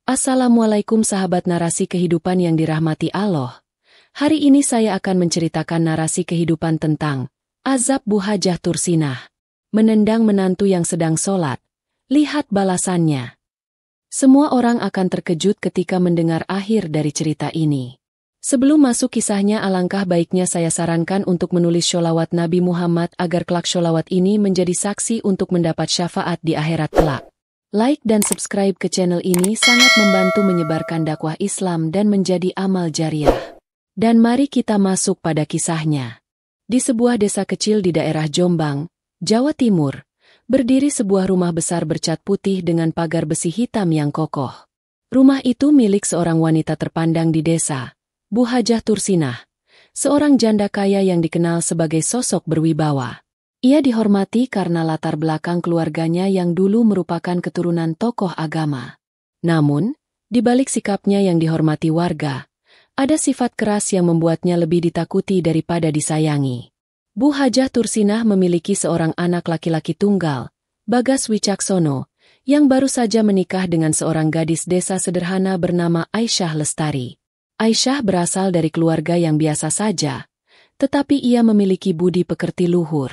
Assalamualaikum sahabat narasi kehidupan yang dirahmati Allah. Hari ini saya akan menceritakan narasi kehidupan tentang azab Bu Hajah Tursinah. Menendang menantu yang sedang sholat. Lihat balasannya. Semua orang akan terkejut ketika mendengar akhir dari cerita ini. Sebelum masuk kisahnya, alangkah baiknya saya sarankan untuk menulis sholawat Nabi Muhammad agar kelak sholawat ini menjadi saksi untuk mendapat syafaat di akhirat kelak. Like dan subscribe ke channel ini sangat membantu menyebarkan dakwah Islam dan menjadi amal jariah. Dan mari kita masuk pada kisahnya. Di sebuah desa kecil di daerah Jombang, Jawa Timur, berdiri sebuah rumah besar bercat putih dengan pagar besi hitam yang kokoh. Rumah itu milik seorang wanita terpandang di desa, Bu Hajah Tursinah, seorang janda kaya yang dikenal sebagai sosok berwibawa. Ia dihormati karena latar belakang keluarganya yang dulu merupakan keturunan tokoh agama. Namun, di balik sikapnya yang dihormati warga, ada sifat keras yang membuatnya lebih ditakuti daripada disayangi. Bu Hajah Tursinah memiliki seorang anak laki-laki tunggal, Bagas Wicaksono, yang baru saja menikah dengan seorang gadis desa sederhana bernama Aisyah Lestari. Aisyah berasal dari keluarga yang biasa saja, tetapi ia memiliki budi pekerti luhur.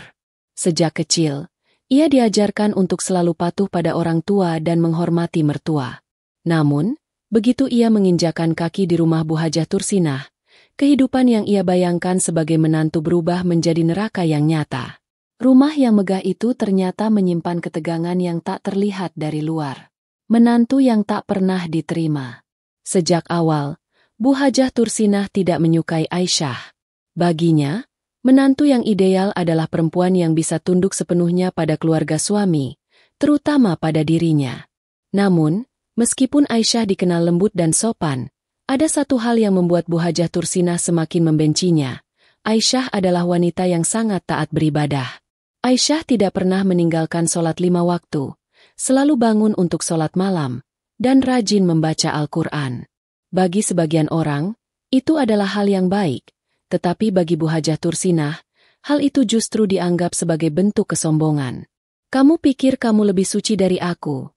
Sejak kecil, ia diajarkan untuk selalu patuh pada orang tua dan menghormati mertua. Namun, begitu ia menginjakan kaki di rumah Bu Hajah Tursinah, kehidupan yang ia bayangkan sebagai menantu berubah menjadi neraka yang nyata. Rumah yang megah itu ternyata menyimpan ketegangan yang tak terlihat dari luar. Menantu yang tak pernah diterima. Sejak awal, Bu Hajah Tursinah tidak menyukai Aisyah. Baginya, menantu yang ideal adalah perempuan yang bisa tunduk sepenuhnya pada keluarga suami, terutama pada dirinya. Namun, meskipun Aisyah dikenal lembut dan sopan, ada satu hal yang membuat Bu Hajah Tursinah semakin membencinya. Aisyah adalah wanita yang sangat taat beribadah. Aisyah tidak pernah meninggalkan sholat 5 waktu, selalu bangun untuk sholat malam, dan rajin membaca Al-Quran. Bagi sebagian orang, itu adalah hal yang baik. Tetapi bagi Bu Hajah Tursinah, hal itu justru dianggap sebagai bentuk kesombongan. Kamu pikir kamu lebih suci dari aku?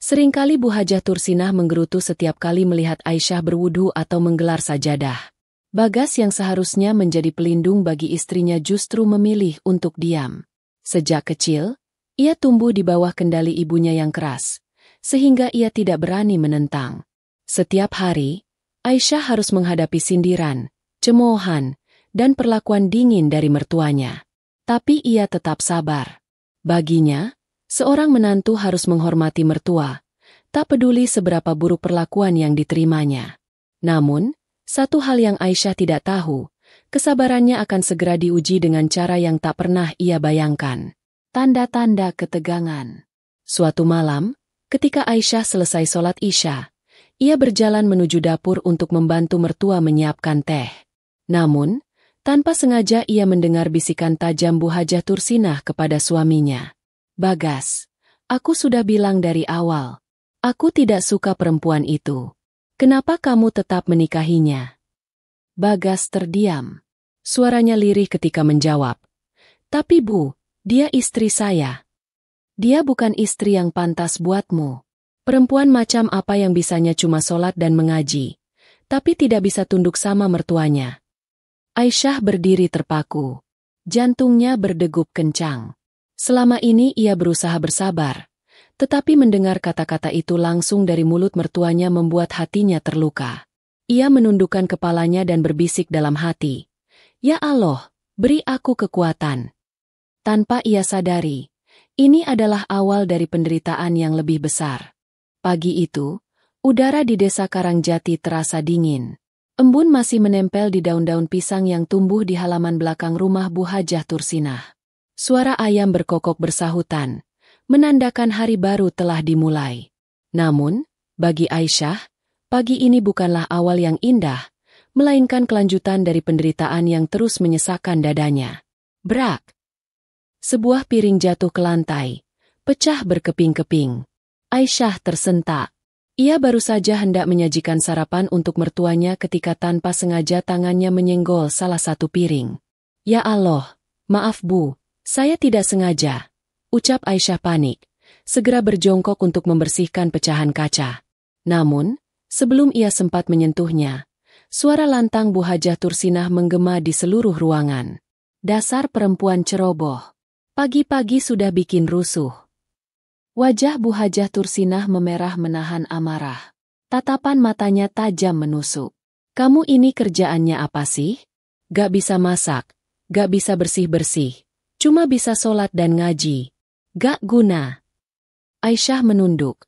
Seringkali Bu Hajah Tursinah menggerutu setiap kali melihat Aisyah berwudu atau menggelar sajadah. Bagas yang seharusnya menjadi pelindung bagi istrinya justru memilih untuk diam. Sejak kecil, ia tumbuh di bawah kendali ibunya yang keras, sehingga ia tidak berani menentang. Setiap hari, Aisyah harus menghadapi sindiran, cemoohan, dan perlakuan dingin dari mertuanya. Tapi ia tetap sabar. Baginya, seorang menantu harus menghormati mertua, tak peduli seberapa buruk perlakuan yang diterimanya. Namun, satu hal yang Aisyah tidak tahu, kesabarannya akan segera diuji dengan cara yang tak pernah ia bayangkan. Tanda-tanda ketegangan. Suatu malam, ketika Aisyah selesai sholat Isya, ia berjalan menuju dapur untuk membantu mertua menyiapkan teh. Namun, tanpa sengaja ia mendengar bisikan tajam Bu Hajah Tursinah kepada suaminya. Bagas, aku sudah bilang dari awal. Aku tidak suka perempuan itu. Kenapa kamu tetap menikahinya? Bagas terdiam. Suaranya lirih ketika menjawab. Tapi Bu, dia istri saya. Dia bukan istri yang pantas buatmu. Perempuan macam apa yang bisanya cuma sholat dan mengaji, tapi tidak bisa tunduk sama mertuanya? Aisyah berdiri terpaku. Jantungnya berdegup kencang. Selama ini ia berusaha bersabar, tetapi mendengar kata-kata itu langsung dari mulut mertuanya membuat hatinya terluka. Ia menundukkan kepalanya dan berbisik dalam hati, "Ya Allah, beri aku kekuatan." Tanpa ia sadari, ini adalah awal dari penderitaan yang lebih besar. Pagi itu, udara di desa Karangjati terasa dingin. Embun masih menempel di daun-daun pisang yang tumbuh di halaman belakang rumah Bu Hajah Tursinah. Suara ayam berkokok bersahutan, menandakan hari baru telah dimulai. Namun, bagi Aisyah, pagi ini bukanlah awal yang indah, melainkan kelanjutan dari penderitaan yang terus menyesakkan dadanya. Brak! Sebuah piring jatuh ke lantai, pecah berkeping-keping. Aisyah tersentak. Ia baru saja hendak menyajikan sarapan untuk mertuanya ketika tanpa sengaja tangannya menyenggol salah satu piring. "Ya Allah, maaf Bu, saya tidak sengaja," ucap Aisyah panik, segera berjongkok untuk membersihkan pecahan kaca. Namun, sebelum ia sempat menyentuhnya, suara lantang Bu Hajah Tursinah menggema di seluruh ruangan. Dasar perempuan ceroboh. Pagi-pagi sudah bikin rusuh. Wajah Bu Hajah Tursinah memerah menahan amarah. Tatapan matanya tajam menusuk. Kamu ini kerjaannya apa sih? Gak bisa masak, gak bisa bersih-bersih. Cuma bisa sholat dan ngaji. Gak guna. Aisyah menunduk.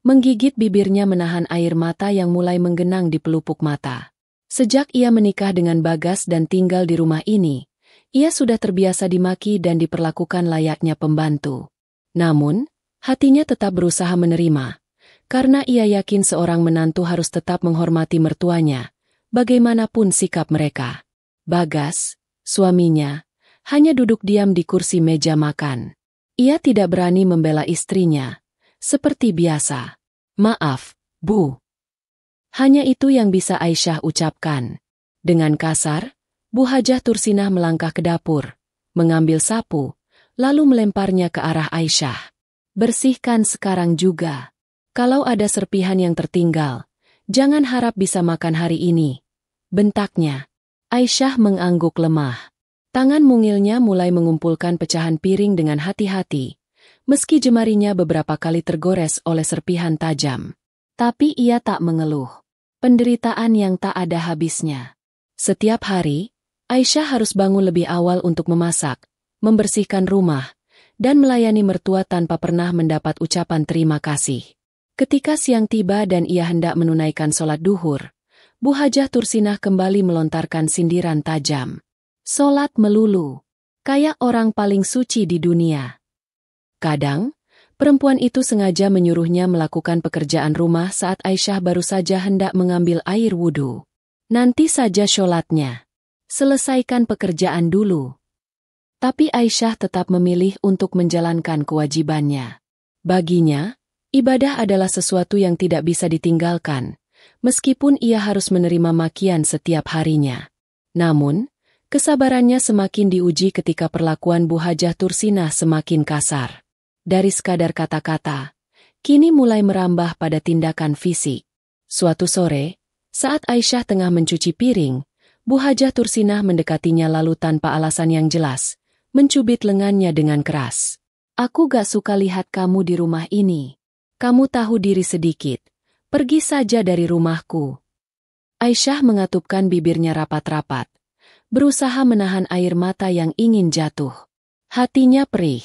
Menggigit bibirnya menahan air mata yang mulai menggenang di pelupuk mata. Sejak ia menikah dengan Bagas dan tinggal di rumah ini, ia sudah terbiasa dimaki dan diperlakukan layaknya pembantu. Namun, hatinya tetap berusaha menerima, karena ia yakin seorang menantu harus tetap menghormati mertuanya, bagaimanapun sikap mereka. Bagas, suaminya, hanya duduk diam di kursi meja makan. Ia tidak berani membela istrinya. Seperti biasa. Maaf, Bu. Hanya itu yang bisa Aisyah ucapkan. Dengan kasar, Bu Hajah Tursinah melangkah ke dapur, mengambil sapu, lalu melemparnya ke arah Aisyah. Bersihkan sekarang juga. Kalau ada serpihan yang tertinggal, jangan harap bisa makan hari ini. Bentaknya. Aisyah mengangguk lemah. Tangan mungilnya mulai mengumpulkan pecahan piring dengan hati-hati, meski jemarinya beberapa kali tergores oleh serpihan tajam. Tapi ia tak mengeluh. Penderitaan yang tak ada habisnya. Setiap hari, Aisyah harus bangun lebih awal untuk memasak, membersihkan rumah, dan melayani mertua tanpa pernah mendapat ucapan terima kasih. Ketika siang tiba dan ia hendak menunaikan sholat duhur, Bu Hajah Tursinah kembali melontarkan sindiran tajam. Sholat melulu. Kayak orang paling suci di dunia. Kadang, perempuan itu sengaja menyuruhnya melakukan pekerjaan rumah saat Aisyah baru saja hendak mengambil air wudhu. Nanti saja sholatnya. Selesaikan pekerjaan dulu. Tapi Aisyah tetap memilih untuk menjalankan kewajibannya. Baginya, ibadah adalah sesuatu yang tidak bisa ditinggalkan, meskipun ia harus menerima makian setiap harinya. Namun, kesabarannya semakin diuji ketika perlakuan Bu Hajah Tursinah semakin kasar. Dari sekadar kata-kata, kini mulai merambah pada tindakan fisik. Suatu sore, saat Aisyah tengah mencuci piring, Bu Hajah Tursinah mendekatinya lalu tanpa alasan yang jelas, mencubit lengannya dengan keras. Aku gak suka lihat kamu di rumah ini. Kamu tahu diri sedikit. Pergi saja dari rumahku. Aisyah mengatupkan bibirnya rapat-rapat, berusaha menahan air mata yang ingin jatuh. Hatinya perih.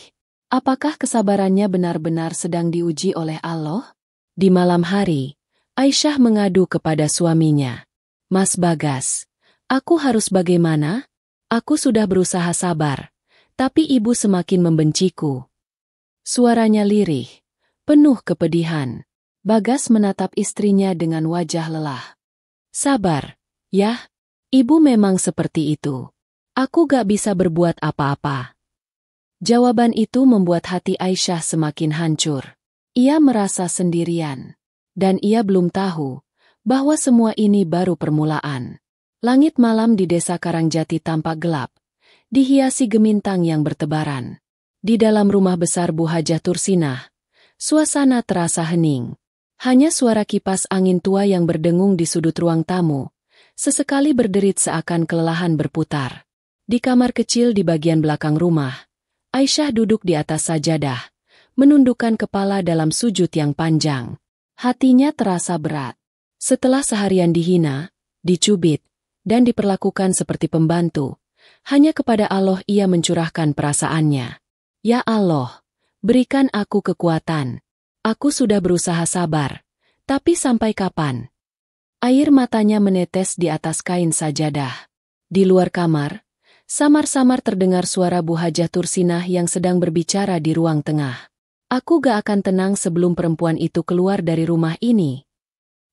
Apakah kesabarannya benar-benar sedang diuji oleh Allah? Di malam hari, Aisyah mengadu kepada suaminya. Mas Bagas, aku harus bagaimana? Aku sudah berusaha sabar, tapi ibu semakin membenciku. Suaranya lirih, penuh kepedihan. Bagas menatap istrinya dengan wajah lelah. Sabar, ya. Ibu memang seperti itu. Aku gak bisa berbuat apa-apa. Jawaban itu membuat hati Aisyah semakin hancur. Ia merasa sendirian. Dan ia belum tahu bahwa semua ini baru permulaan. Langit malam di desa Karangjati tampak gelap, dihiasi gemintang yang bertebaran. Di dalam rumah besar Bu Hajah Tursinah, suasana terasa hening. Hanya suara kipas angin tua yang berdengung di sudut ruang tamu, sesekali berderit seakan kelelahan berputar. Di kamar kecil di bagian belakang rumah, Aisyah duduk di atas sajadah, menundukkan kepala dalam sujud yang panjang. Hatinya terasa berat. Setelah seharian dihina, dicubit, dan diperlakukan seperti pembantu, hanya kepada Allah ia mencurahkan perasaannya. Ya Allah, berikan aku kekuatan. Aku sudah berusaha sabar, tapi sampai kapan? Air matanya menetes di atas kain sajadah. Di luar kamar, samar-samar terdengar suara Bu Hajah Tursinah yang sedang berbicara di ruang tengah. Aku gak akan tenang sebelum perempuan itu keluar dari rumah ini.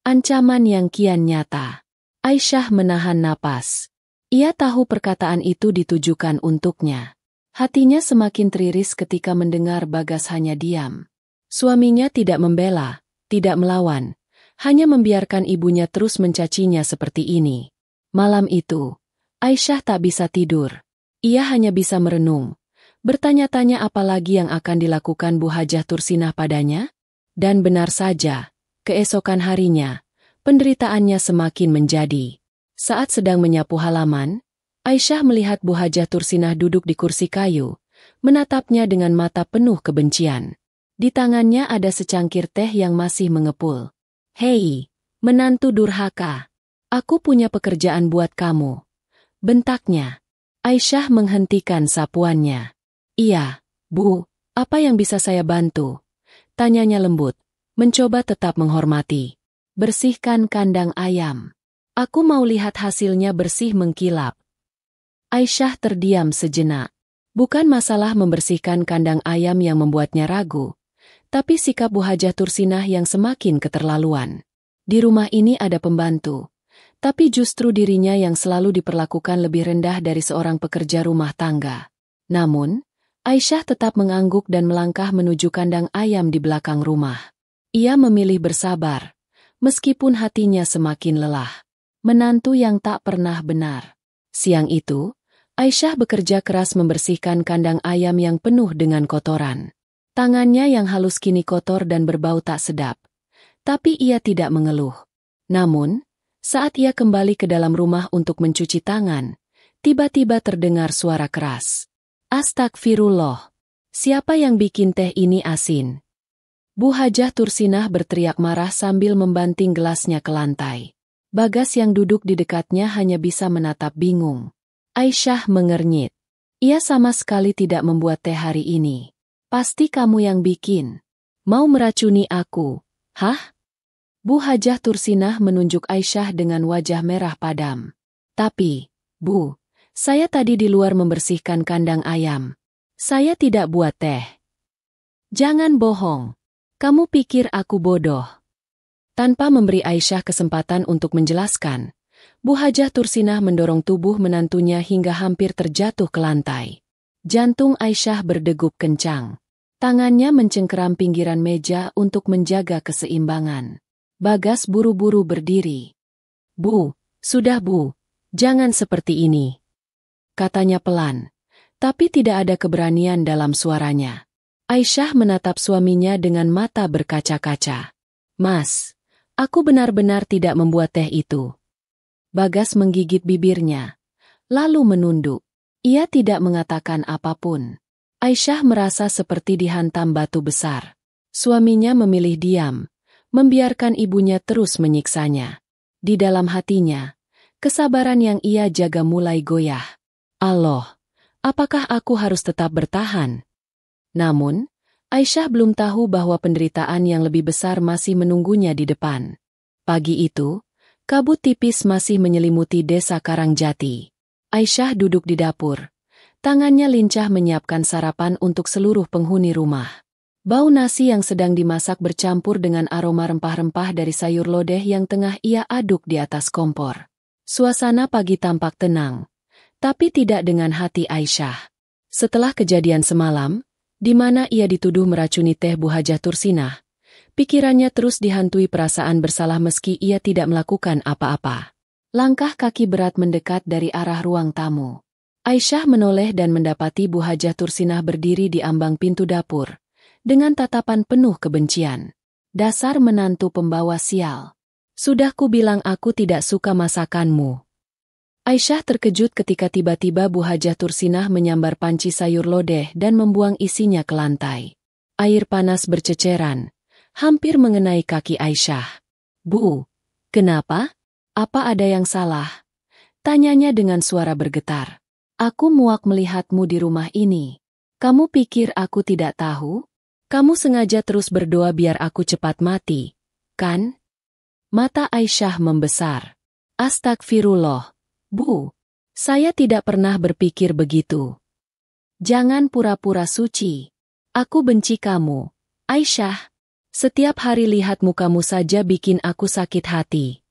Ancaman yang kian nyata. Aisyah menahan napas. Ia tahu perkataan itu ditujukan untuknya. Hatinya semakin teriris ketika mendengar Bagas hanya diam. Suaminya tidak membela, tidak melawan, hanya membiarkan ibunya terus mencacinya seperti ini. Malam itu, Aisyah tak bisa tidur. Ia hanya bisa merenung, bertanya-tanya apa lagi yang akan dilakukan Bu Hajah Tursinah padanya. Dan benar saja, Keesokan harinya, penderitaannya semakin menjadi. Saat sedang menyapu halaman, Aisyah melihat Bu Hajah Tursinah duduk di kursi kayu, menatapnya dengan mata penuh kebencian. Di tangannya ada secangkir teh yang masih mengepul. "Hei, menantu durhaka. Aku punya pekerjaan buat kamu," bentaknya. Aisyah menghentikan sapuannya. "Iya, Bu, apa yang bisa saya bantu?" tanyanya lembut, mencoba tetap menghormati. "Bersihkan kandang ayam. Aku mau lihat hasilnya bersih mengkilap." Aisyah terdiam sejenak. Bukan masalah membersihkan kandang ayam yang membuatnya ragu, tapi sikap Bu Hajah Tursinah yang semakin keterlaluan. Di rumah ini ada pembantu, tapi justru dirinya yang selalu diperlakukan lebih rendah dari seorang pekerja rumah tangga. Namun, Aisyah tetap mengangguk dan melangkah menuju kandang ayam di belakang rumah. Ia memilih bersabar, meskipun hatinya semakin lelah. Menantu yang tak pernah benar. Siang itu, Aisyah bekerja keras membersihkan kandang ayam yang penuh dengan kotoran. Tangannya yang halus kini kotor dan berbau tak sedap. Tapi ia tidak mengeluh. Namun, saat ia kembali ke dalam rumah untuk mencuci tangan, tiba-tiba terdengar suara keras. "Astagfirullah. Siapa yang bikin teh ini asin?" Bu Hajah Tursinah berteriak marah sambil membanting gelasnya ke lantai. Bagas yang duduk di dekatnya hanya bisa menatap bingung. Aisyah mengernyit. "Ia sama sekali tidak membuat teh hari ini. Pasti kamu yang bikin. Mau meracuni aku, hah?" Bu Hajah Tursinah menunjuk Aisyah dengan wajah merah padam. "Tapi, Bu, saya tadi di luar membersihkan kandang ayam. Saya tidak buat teh." "Jangan bohong. Kamu pikir aku bodoh?" Tanpa memberi Aisyah kesempatan untuk menjelaskan, Bu Hajah Tursinah mendorong tubuh menantunya hingga hampir terjatuh ke lantai. Jantung Aisyah berdegup kencang. Tangannya mencengkeram pinggiran meja untuk menjaga keseimbangan. Bagas buru-buru berdiri. "Bu, sudah Bu, jangan seperti ini," katanya pelan, tapi tidak ada keberanian dalam suaranya. Aisyah menatap suaminya dengan mata berkaca-kaca. "Mas, aku benar-benar tidak membuat teh itu." Bagas menggigit bibirnya, lalu menunduk. Ia tidak mengatakan apapun. Aisyah merasa seperti dihantam batu besar. Suaminya memilih diam, membiarkan ibunya terus menyiksanya. Di dalam hatinya, kesabaran yang ia jaga mulai goyah. "Allah, apakah aku harus tetap bertahan?" Namun, Aisyah belum tahu bahwa penderitaan yang lebih besar masih menunggunya di depan. Pagi itu, kabut tipis masih menyelimuti desa Karangjati. Aisyah duduk di dapur. Tangannya lincah menyiapkan sarapan untuk seluruh penghuni rumah. Bau nasi yang sedang dimasak bercampur dengan aroma rempah-rempah dari sayur lodeh yang tengah ia aduk di atas kompor. Suasana pagi tampak tenang, tapi tidak dengan hati Aisyah. Setelah kejadian semalam, di mana ia dituduh meracuni teh Bu Hajah Tursinah, pikirannya terus dihantui perasaan bersalah meski ia tidak melakukan apa-apa. Langkah kaki berat mendekat dari arah ruang tamu. Aisyah menoleh dan mendapati Bu Hajah Tursinah berdiri di ambang pintu dapur, dengan tatapan penuh kebencian. "Dasar menantu pembawa sial. Sudah kubilang aku tidak suka masakanmu." Aisyah terkejut ketika tiba-tiba Bu Hajah Tursinah menyambar panci sayur lodeh dan membuang isinya ke lantai. Air panas berceceran, hampir mengenai kaki Aisyah. "Bu, kenapa? Apa ada yang salah?" tanyanya dengan suara bergetar. "Aku muak melihatmu di rumah ini. Kamu pikir aku tidak tahu? Kamu sengaja terus berdoa biar aku cepat mati, kan?" Mata Aisyah membesar. "Astagfirullah, Bu. Saya tidak pernah berpikir begitu. Jangan pura-pura suci. Aku benci kamu, Aisyah. Setiap hari lihat mukamu saja bikin aku sakit hati."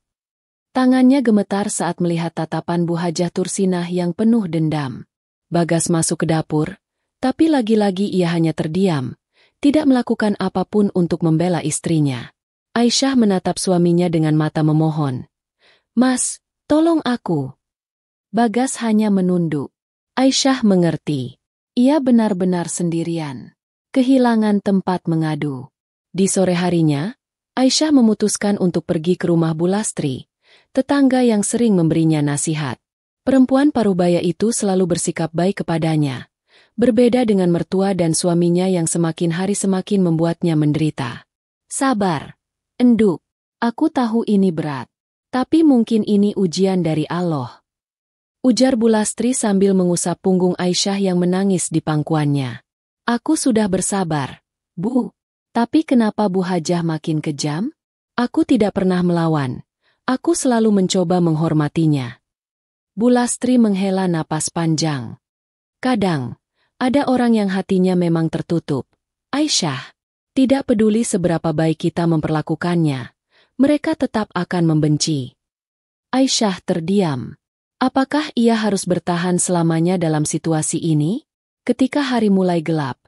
Tangannya gemetar saat melihat tatapan Bu Hajah Tursinah yang penuh dendam. Bagas masuk ke dapur, tapi lagi-lagi ia hanya terdiam, tidak melakukan apapun untuk membela istrinya. Aisyah menatap suaminya dengan mata memohon. "Mas, tolong aku." Bagas hanya menunduk. Aisyah mengerti. Ia benar-benar sendirian. Kehilangan tempat mengadu. Di sore harinya, Aisyah memutuskan untuk pergi ke rumah Bulastri, tetangga yang sering memberinya nasihat. Perempuan parubaya itu selalu bersikap baik kepadanya. Berbeda dengan mertua dan suaminya yang semakin hari semakin membuatnya menderita. Sabar, Enduk. Aku tahu ini berat. Tapi mungkin ini ujian dari Allah. Ujar Bulastri sambil mengusap punggung Aisyah yang menangis di pangkuannya. Aku sudah bersabar, Bu. Tapi kenapa Bu Hajah makin kejam? Aku tidak pernah melawan. Aku selalu mencoba menghormatinya. Bulastri menghela napas panjang. Kadang, ada orang yang hatinya memang tertutup. Aisyah, tidak peduli seberapa baik kita memperlakukannya, mereka tetap akan membenci. Aisyah terdiam. Apakah ia harus bertahan selamanya dalam situasi ini? Ketika hari mulai gelap,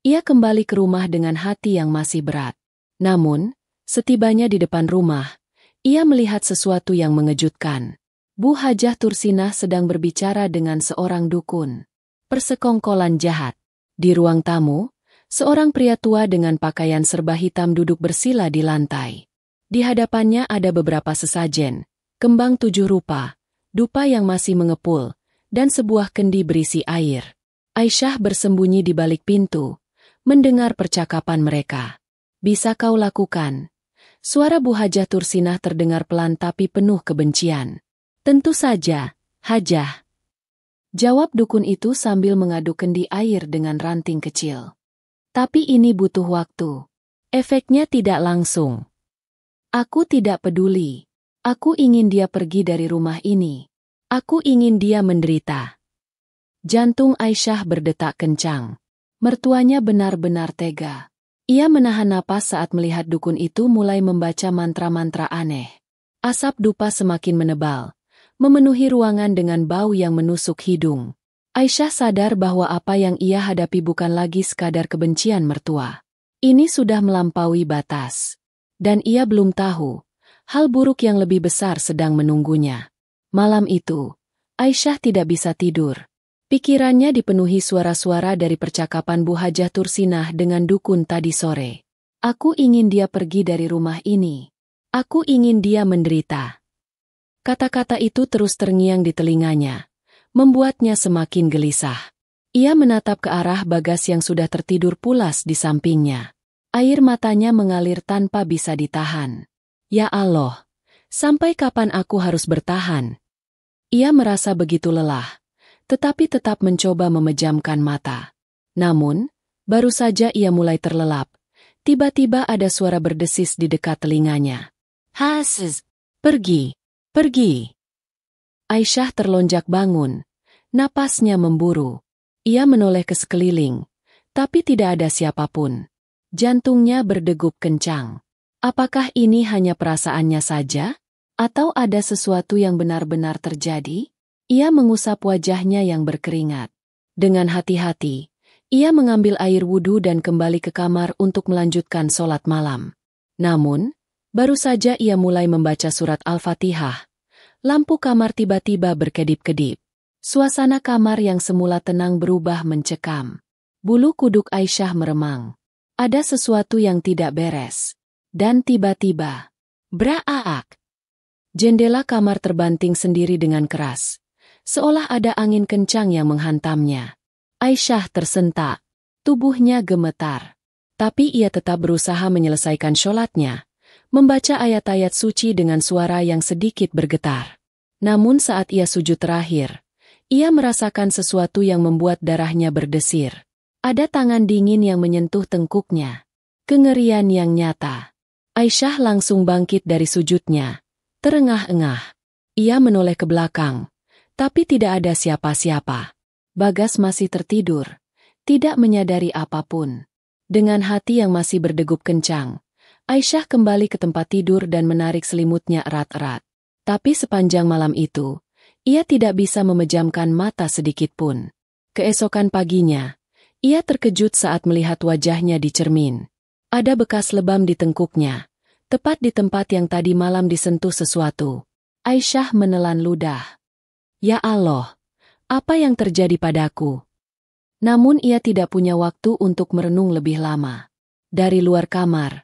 ia kembali ke rumah dengan hati yang masih berat. Namun, setibanya di depan rumah, ia melihat sesuatu yang mengejutkan. Bu Hajah Tursinah sedang berbicara dengan seorang dukun. Persekongkolan jahat. Di ruang tamu, seorang pria tua dengan pakaian serba hitam duduk bersila di lantai. Di hadapannya ada beberapa sesajen, kembang 7 rupa, dupa yang masih mengepul, dan sebuah kendi berisi air. Aisyah bersembunyi di balik pintu, mendengar percakapan mereka. Bisa kau lakukan? Suara Bu Hajah Tursinah terdengar pelan tapi penuh kebencian. Tentu saja, Hajah. Jawab dukun itu sambil mengaduk kendi air dengan ranting kecil. Tapi ini butuh waktu. Efeknya tidak langsung. Aku tidak peduli. Aku ingin dia pergi dari rumah ini. Aku ingin dia menderita. Jantung Aisyah berdetak kencang. Mertuanya benar-benar tega. Ia menahan napas saat melihat dukun itu mulai membaca mantra-mantra aneh. Asap dupa semakin menebal, memenuhi ruangan dengan bau yang menusuk hidung. Aisyah sadar bahwa apa yang ia hadapi bukan lagi sekadar kebencian mertua. Ini sudah melampaui batas. Dan ia belum tahu, hal buruk yang lebih besar sedang menunggunya. Malam itu, Aisyah tidak bisa tidur. Pikirannya dipenuhi suara-suara dari percakapan Bu Hajah Tursinah dengan dukun tadi sore. Aku ingin dia pergi dari rumah ini. Aku ingin dia menderita. Kata-kata itu terus terngiang di telinganya, membuatnya semakin gelisah. Ia menatap ke arah Bagas yang sudah tertidur pulas di sampingnya. Air matanya mengalir tanpa bisa ditahan. Ya Allah, sampai kapan aku harus bertahan? Ia merasa begitu lelah, tetapi tetap mencoba memejamkan mata. Namun, baru saja ia mulai terlelap, tiba-tiba ada suara berdesis di dekat telinganya. Hasis, pergi. Pergi. Aisyah terlonjak bangun. Napasnya memburu. Ia menoleh ke sekeliling, tapi tidak ada siapapun. Jantungnya berdegup kencang. Apakah ini hanya perasaannya saja? Atau ada sesuatu yang benar-benar terjadi? Ia mengusap wajahnya yang berkeringat. Dengan hati-hati, ia mengambil air wudhu dan kembali ke kamar untuk melanjutkan sholat malam. Namun, baru saja ia mulai membaca surat Al-Fatihah, lampu kamar tiba-tiba berkedip-kedip. Suasana kamar yang semula tenang berubah mencekam. Bulu kuduk Aisyah meremang. Ada sesuatu yang tidak beres. Dan tiba-tiba, braak! Jendela kamar terbanting sendiri dengan keras, seolah ada angin kencang yang menghantamnya. Aisyah tersentak, tubuhnya gemetar. Tapi ia tetap berusaha menyelesaikan sholatnya, membaca ayat-ayat suci dengan suara yang sedikit bergetar. Namun saat ia sujud terakhir, ia merasakan sesuatu yang membuat darahnya berdesir. Ada tangan dingin yang menyentuh tengkuknya. Kengerian yang nyata. Aisyah langsung bangkit dari sujudnya, terengah-engah. Ia menoleh ke belakang, tapi tidak ada siapa-siapa. Bagas masih tertidur, tidak menyadari apapun. Dengan hati yang masih berdegup kencang, Aisyah kembali ke tempat tidur dan menarik selimutnya erat-erat. Tapi sepanjang malam itu, ia tidak bisa memejamkan mata sedikit pun. Keesokan paginya, ia terkejut saat melihat wajahnya di cermin. Ada bekas lebam di tengkuknya, tepat di tempat yang tadi malam disentuh sesuatu. Aisyah menelan ludah. Ya Allah, apa yang terjadi padaku? Namun ia tidak punya waktu untuk merenung lebih lama. Dari luar kamar,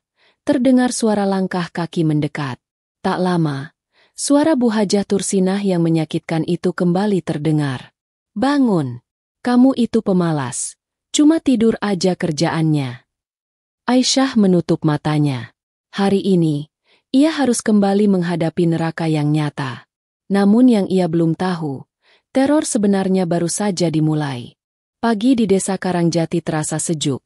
terdengar suara langkah kaki mendekat. Tak lama, suara Bu Hajah Tursinah yang menyakitkan itu kembali terdengar. "Bangun! Kamu itu pemalas. Cuma tidur aja kerjaannya." Aisyah menutup matanya. Hari ini, ia harus kembali menghadapi neraka yang nyata. Namun yang ia belum tahu, teror sebenarnya baru saja dimulai. Pagi di desa Karangjati terasa sejuk,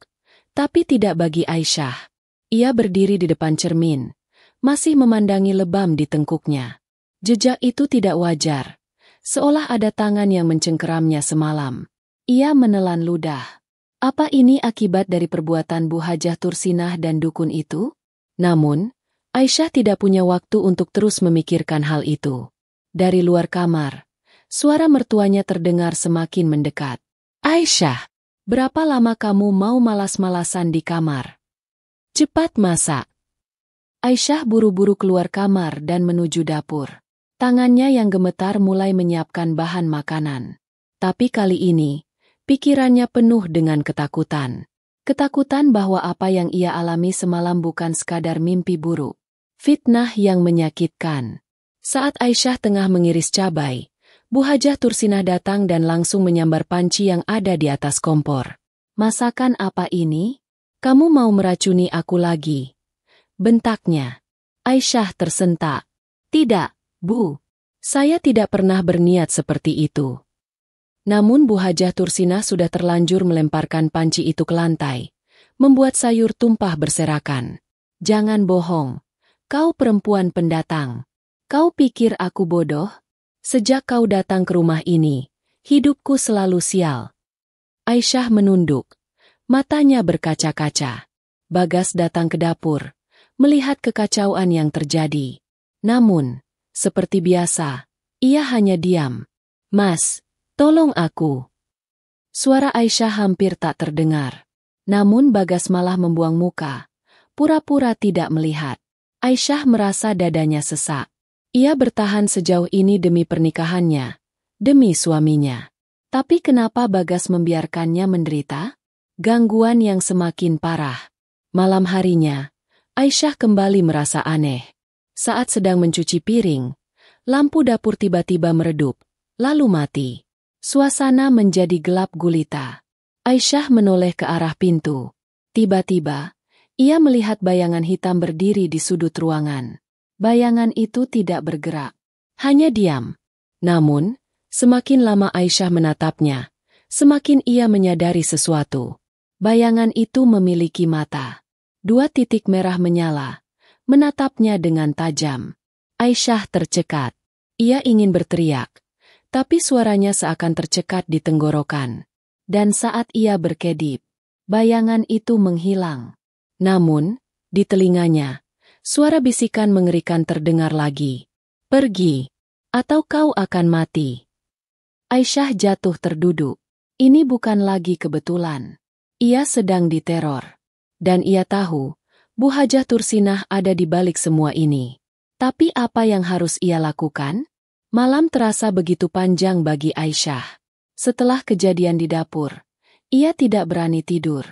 tapi tidak bagi Aisyah. Ia berdiri di depan cermin, masih memandangi lebam di tengkuknya. Jejak itu tidak wajar, seolah ada tangan yang mencengkeramnya semalam. Ia menelan ludah. Apa ini akibat dari perbuatan Bu Hajah Tursinah dan dukun itu? Namun, Aisyah tidak punya waktu untuk terus memikirkan hal itu. Dari luar kamar, suara mertuanya terdengar semakin mendekat. "Aisyah, berapa lama kamu mau malas-malasan di kamar? Cepat masak." Aisyah buru-buru keluar kamar dan menuju dapur. Tangannya yang gemetar mulai menyiapkan bahan makanan. Tapi kali ini, pikirannya penuh dengan ketakutan. Ketakutan bahwa apa yang ia alami semalam bukan sekadar mimpi buruk. Fitnah yang menyakitkan. Saat Aisyah tengah mengiris cabai, Bu Hajah Tursinah datang dan langsung menyambar panci yang ada di atas kompor. "Masakan apa ini? Kamu mau meracuni aku lagi?" bentaknya. Aisyah tersentak. "Tidak, Bu. Saya tidak pernah berniat seperti itu." Namun Bu Hajah Tursinah sudah terlanjur melemparkan panci itu ke lantai, membuat sayur tumpah berserakan. "Jangan bohong. Kau perempuan pendatang. Kau pikir aku bodoh? Sejak kau datang ke rumah ini, hidupku selalu sial." Aisyah menunduk. Matanya berkaca-kaca. Bagas datang ke dapur, melihat kekacauan yang terjadi. Namun, seperti biasa, ia hanya diam. "Mas, tolong aku." Suara Aisyah hampir tak terdengar. Namun Bagas malah membuang muka, pura-pura tidak melihat. Aisyah merasa dadanya sesak. Ia bertahan sejauh ini demi pernikahannya, demi suaminya. Tapi kenapa Bagas membiarkannya menderita? Gangguan yang semakin parah. Malam harinya, Aisyah kembali merasa aneh. Saat sedang mencuci piring, lampu dapur tiba-tiba meredup, lalu mati. Suasana menjadi gelap gulita. Aisyah menoleh ke arah pintu. Tiba-tiba, ia melihat bayangan hitam berdiri di sudut ruangan. Bayangan itu tidak bergerak, hanya diam. Namun, semakin lama Aisyah menatapnya, semakin ia menyadari sesuatu. Bayangan itu memiliki mata. 2 titik merah menyala, menatapnya dengan tajam. Aisyah tercekat. Ia ingin berteriak, tapi suaranya seakan tercekat di tenggorokan. Dan saat ia berkedip, bayangan itu menghilang. Namun, di telinganya, suara bisikan mengerikan terdengar lagi. "Pergi, atau kau akan mati." Aisyah jatuh terduduk. Ini bukan lagi kebetulan. Ia sedang diteror. Dan ia tahu, Bu Hajah Tursinah ada di balik semua ini. Tapi apa yang harus ia lakukan? Malam terasa begitu panjang bagi Aisyah. Setelah kejadian di dapur, ia tidak berani tidur.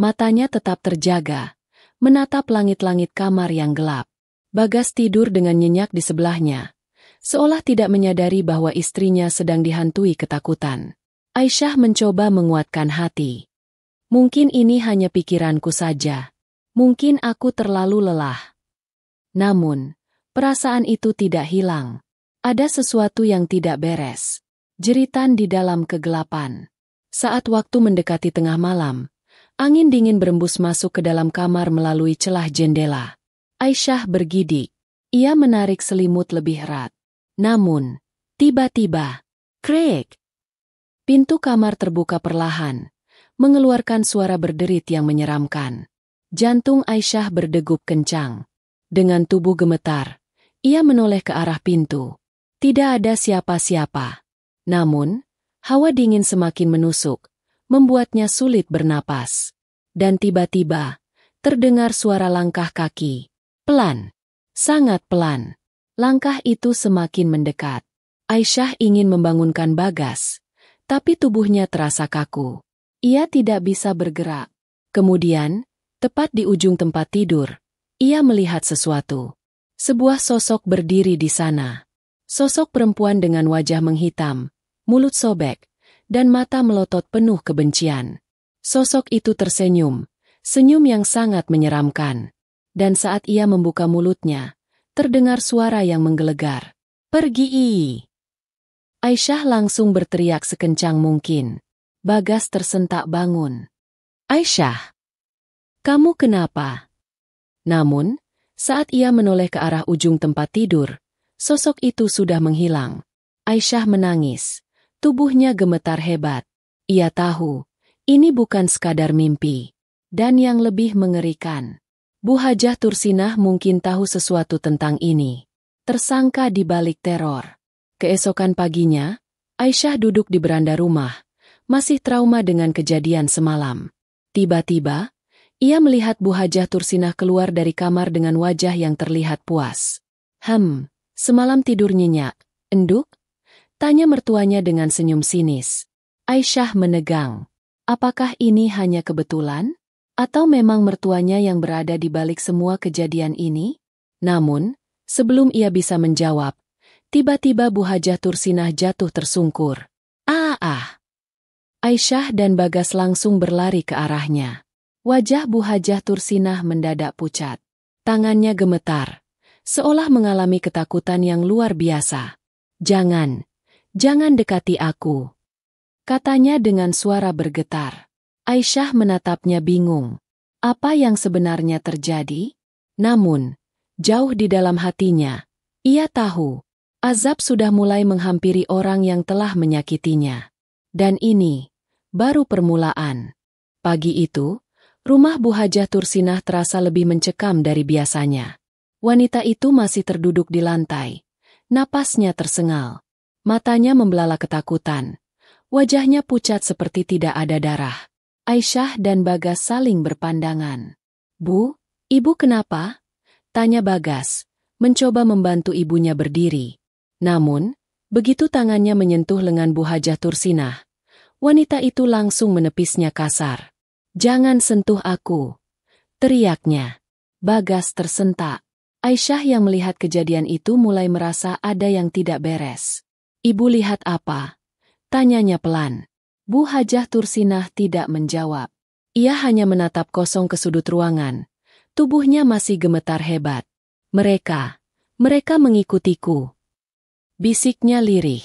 Matanya tetap terjaga, menatap langit-langit kamar yang gelap. Bagas tidur dengan nyenyak di sebelahnya, seolah tidak menyadari bahwa istrinya sedang dihantui ketakutan. Aisyah mencoba menguatkan hati. "Mungkin ini hanya pikiranku saja. Mungkin aku terlalu lelah." Namun, perasaan itu tidak hilang. Ada sesuatu yang tidak beres. Jeritan di dalam kegelapan. Saat waktu mendekati tengah malam, angin dingin berembus masuk ke dalam kamar melalui celah jendela. Aisyah bergidik. Ia menarik selimut lebih erat. Namun, tiba-tiba, krek! Pintu kamar terbuka perlahan, mengeluarkan suara berderit yang menyeramkan. Jantung Aisyah berdegup kencang. Dengan tubuh gemetar, ia menoleh ke arah pintu. Tidak ada siapa-siapa. Namun, hawa dingin semakin menusuk, membuatnya sulit bernapas. Dan tiba-tiba, terdengar suara langkah kaki. Pelan, sangat pelan. Langkah itu semakin mendekat. Aisyah ingin membangunkan Bagas, tapi tubuhnya terasa kaku. Ia tidak bisa bergerak. Kemudian, tepat di ujung tempat tidur, ia melihat sesuatu. Sebuah sosok berdiri di sana. Sosok perempuan dengan wajah menghitam, mulut sobek, dan mata melotot penuh kebencian. Sosok itu tersenyum, senyum yang sangat menyeramkan. Dan saat ia membuka mulutnya, terdengar suara yang menggelegar. "Pergi!" Aisyah langsung berteriak sekencang mungkin. Bagas tersentak bangun. "Aisyah, kamu kenapa?" Namun, saat ia menoleh ke arah ujung tempat tidur, sosok itu sudah menghilang. Aisyah menangis. Tubuhnya gemetar hebat. Ia tahu, ini bukan sekadar mimpi. Dan yang lebih mengerikan, Bu Hajah Tursinah mungkin tahu sesuatu tentang ini. Tersangka di balik teror. Keesokan paginya, Aisyah duduk di beranda rumah, masih trauma dengan kejadian semalam. Tiba-tiba, ia melihat Bu Hajah Tursinah keluar dari kamar dengan wajah yang terlihat puas. Semalam tidur nyenyak, enduk?" tanya mertuanya dengan senyum sinis. Aisyah menegang. Apakah ini hanya kebetulan? Atau memang mertuanya yang berada di balik semua kejadian ini? Namun, sebelum ia bisa menjawab, tiba-tiba Bu Hajah Tursinah jatuh tersungkur. Aisyah dan Bagas langsung berlari ke arahnya. Wajah Bu Hajah Tursinah mendadak pucat. Tangannya gemetar, seolah mengalami ketakutan yang luar biasa. Jangan dekati aku," katanya dengan suara bergetar. Aisyah menatapnya bingung. Apa yang sebenarnya terjadi? Namun, jauh di dalam hatinya, ia tahu, azab sudah mulai menghampiri orang yang telah menyakitinya. Dan ini baru permulaan. Pagi itu, rumah Bu Hajah Tursinah terasa lebih mencekam dari biasanya. Wanita itu masih terduduk di lantai. Napasnya tersengal. Matanya membelalak ketakutan. Wajahnya pucat seperti tidak ada darah. Aisyah dan Bagas saling berpandangan. "Bu, ibu kenapa?" tanya Bagas, mencoba membantu ibunya berdiri. Namun, begitu tangannya menyentuh lengan Bu Hajah Tursinah, wanita itu langsung menepisnya kasar. "Jangan sentuh aku," teriaknya. Bagas tersentak. Aisyah yang melihat kejadian itu mulai merasa ada yang tidak beres. "Ibu lihat apa?" tanyanya pelan. Bu Hajah Tursinah tidak menjawab. Ia hanya menatap kosong ke sudut ruangan. Tubuhnya masih gemetar hebat. Mereka mengikutiku," bisiknya lirih.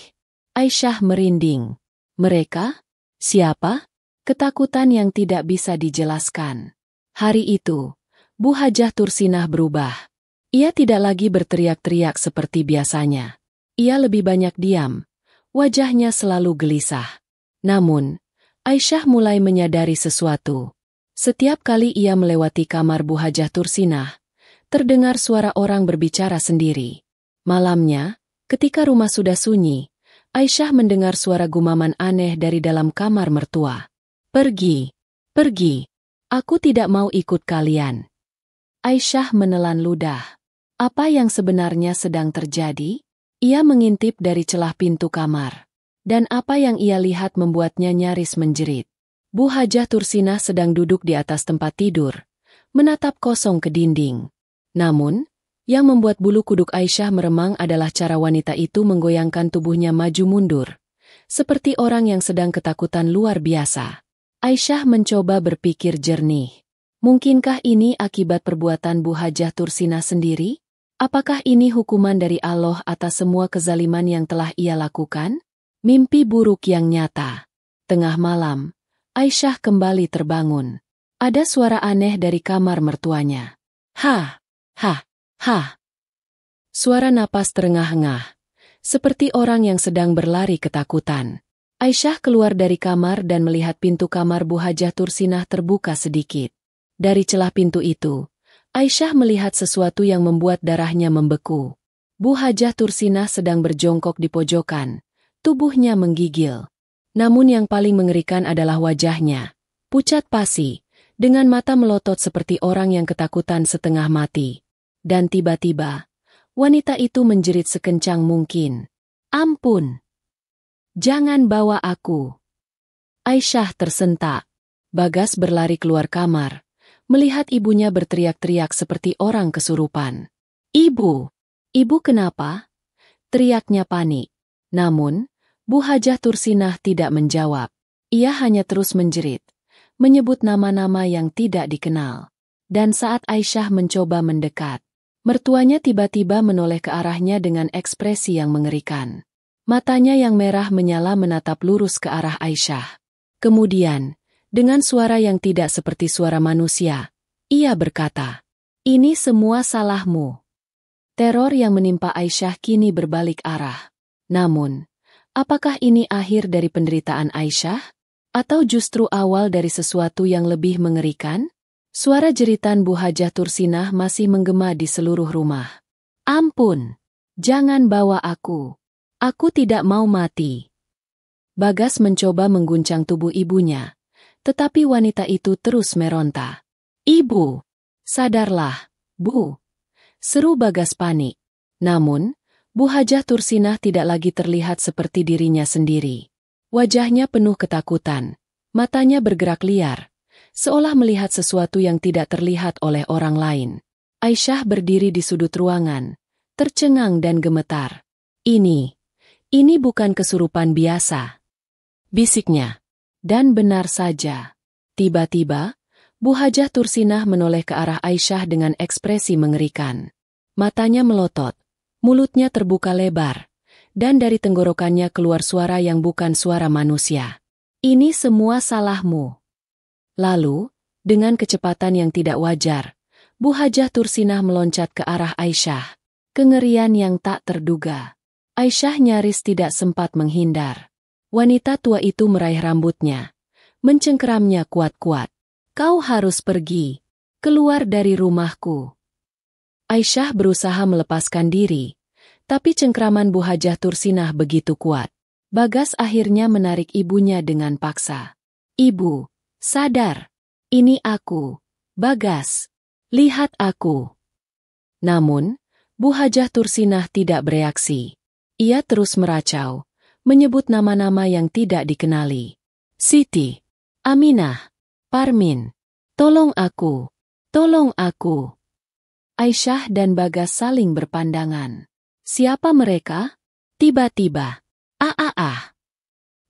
Aisyah merinding. "Mereka? Siapa?" Ketakutan yang tidak bisa dijelaskan. Hari itu, Bu Hajah Tursinah berubah. Ia tidak lagi berteriak-teriak seperti biasanya. Ia lebih banyak diam. Wajahnya selalu gelisah. Namun, Aisyah mulai menyadari sesuatu. Setiap kali ia melewati kamar Bu Hajah Tursinah, terdengar suara orang berbicara sendiri. Malamnya, ketika rumah sudah sunyi, Aisyah mendengar suara gumaman aneh dari dalam kamar mertua. Pergi, aku tidak mau ikut kalian." Aisyah menelan ludah. Apa yang sebenarnya sedang terjadi? Ia mengintip dari celah pintu kamar. Dan apa yang ia lihat membuatnya nyaris menjerit. Bu Hajah Tursinah sedang duduk di atas tempat tidur, menatap kosong ke dinding. Namun, yang membuat bulu kuduk Aisyah meremang adalah cara wanita itu menggoyangkan tubuhnya maju mundur, seperti orang yang sedang ketakutan luar biasa. Aisyah mencoba berpikir jernih. Mungkinkah ini akibat perbuatan Bu Hajah Tursinah sendiri? Apakah ini hukuman dari Allah atas semua kezaliman yang telah ia lakukan? Mimpi buruk yang nyata. Tengah malam, Aisyah kembali terbangun. Ada suara aneh dari kamar mertuanya. "Ha! Ha! Ha!" Suara napas terengah-engah, seperti orang yang sedang berlari ketakutan. Aisyah keluar dari kamar dan melihat pintu kamar Bu Hajah Tursinah terbuka sedikit. Dari celah pintu itu, Aisyah melihat sesuatu yang membuat darahnya membeku. Bu Hajah Tursinah sedang berjongkok di pojokan. Tubuhnya menggigil. Namun yang paling mengerikan adalah wajahnya. Pucat pasi, dengan mata melotot seperti orang yang ketakutan setengah mati. Dan tiba-tiba, wanita itu menjerit sekencang mungkin. "Ampun! Jangan bawa aku!" Aisyah tersentak. Bagas berlari keluar kamar, melihat ibunya berteriak-teriak seperti orang kesurupan. "Ibu! Ibu kenapa?" teriaknya panik. Namun, Bu Hajah Tursinah tidak menjawab. Ia hanya terus menjerit, menyebut nama-nama yang tidak dikenal. Dan saat Aisyah mencoba mendekat, mertuanya tiba-tiba menoleh ke arahnya dengan ekspresi yang mengerikan. Matanya yang merah menyala menatap lurus ke arah Aisyah. Kemudian, dengan suara yang tidak seperti suara manusia, ia berkata, "Ini semua salahmu." Teror yang menimpa Aisyah kini berbalik arah. Namun, apakah ini akhir dari penderitaan Aisyah? Atau justru awal dari sesuatu yang lebih mengerikan? Suara jeritan Bu Hajah Tursinah masih menggema di seluruh rumah. "Ampun! Jangan bawa aku! Aku tidak mau mati!" Bagas mencoba mengguncang tubuh ibunya, tetapi wanita itu terus meronta. "Ibu! Sadarlah, Bu!" seru Bagas panik. Namun, Bu Hajah Tursinah tidak lagi terlihat seperti dirinya sendiri. Wajahnya penuh ketakutan, matanya bergerak liar, seolah melihat sesuatu yang tidak terlihat oleh orang lain. Aisyah berdiri di sudut ruangan, tercengang dan gemetar. Ini bukan kesurupan biasa," bisiknya. Dan benar saja. Tiba-tiba, Bu Hajah Tursinah menoleh ke arah Aisyah dengan ekspresi mengerikan. Matanya melotot, mulutnya terbuka lebar, dan dari tenggorokannya keluar suara yang bukan suara manusia. "Ini semua salahmu." Lalu, dengan kecepatan yang tidak wajar, Bu Hajah Tursinah meloncat ke arah Aisyah. Kengerian yang tak terduga. Aisyah nyaris tidak sempat menghindar. Wanita tua itu meraih rambutnya, mencengkeramnya kuat-kuat. "Kau harus pergi, keluar dari rumahku." Aisyah berusaha melepaskan diri, tapi cengkraman Bu Hajah Tursinah begitu kuat. Bagas akhirnya menarik ibunya dengan paksa. "Ibu, sadar. Ini aku, Bagas. Lihat aku." Namun, Bu Hajah Tursinah tidak bereaksi. Ia terus meracau, menyebut nama-nama yang tidak dikenali. "Siti, Aminah, Parmin, tolong aku, tolong aku." Aisyah dan Bagas saling berpandangan. Siapa mereka? Tiba-tiba,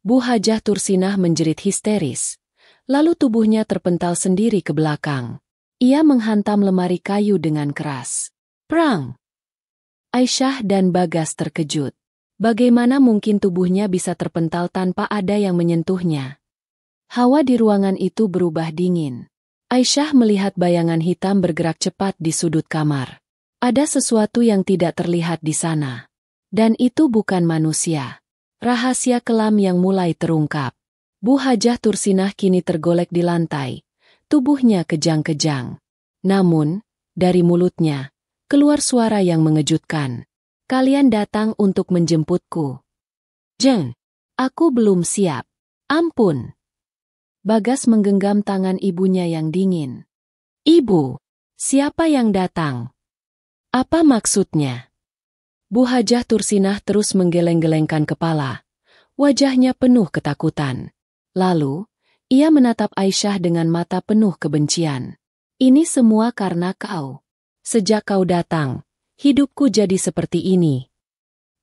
Bu Hajah Tursinah menjerit histeris, lalu tubuhnya terpental sendiri ke belakang. Ia menghantam lemari kayu dengan keras. Prang! Aisyah dan Bagas terkejut. Bagaimana mungkin tubuhnya bisa terpental tanpa ada yang menyentuhnya? Hawa di ruangan itu berubah dingin. Aisyah melihat bayangan hitam bergerak cepat di sudut kamar. Ada sesuatu yang tidak terlihat di sana. Dan itu bukan manusia. Rahasia kelam yang mulai terungkap. Bu Hajah Tursinah kini tergolek di lantai. Tubuhnya kejang-kejang. Namun, dari mulutnya, keluar suara yang mengejutkan. "Kalian datang untuk menjemputku." "Jeng, aku belum siap. Ampun." Bagas menggenggam tangan ibunya yang dingin. "Ibu, siapa yang datang? Apa maksudnya?" Bu Hajah Tursinah terus menggeleng-gelengkan kepala. Wajahnya penuh ketakutan. Lalu, ia menatap Aisyah dengan mata penuh kebencian. "Ini semua karena kau. Sejak kau datang, hidupku jadi seperti ini."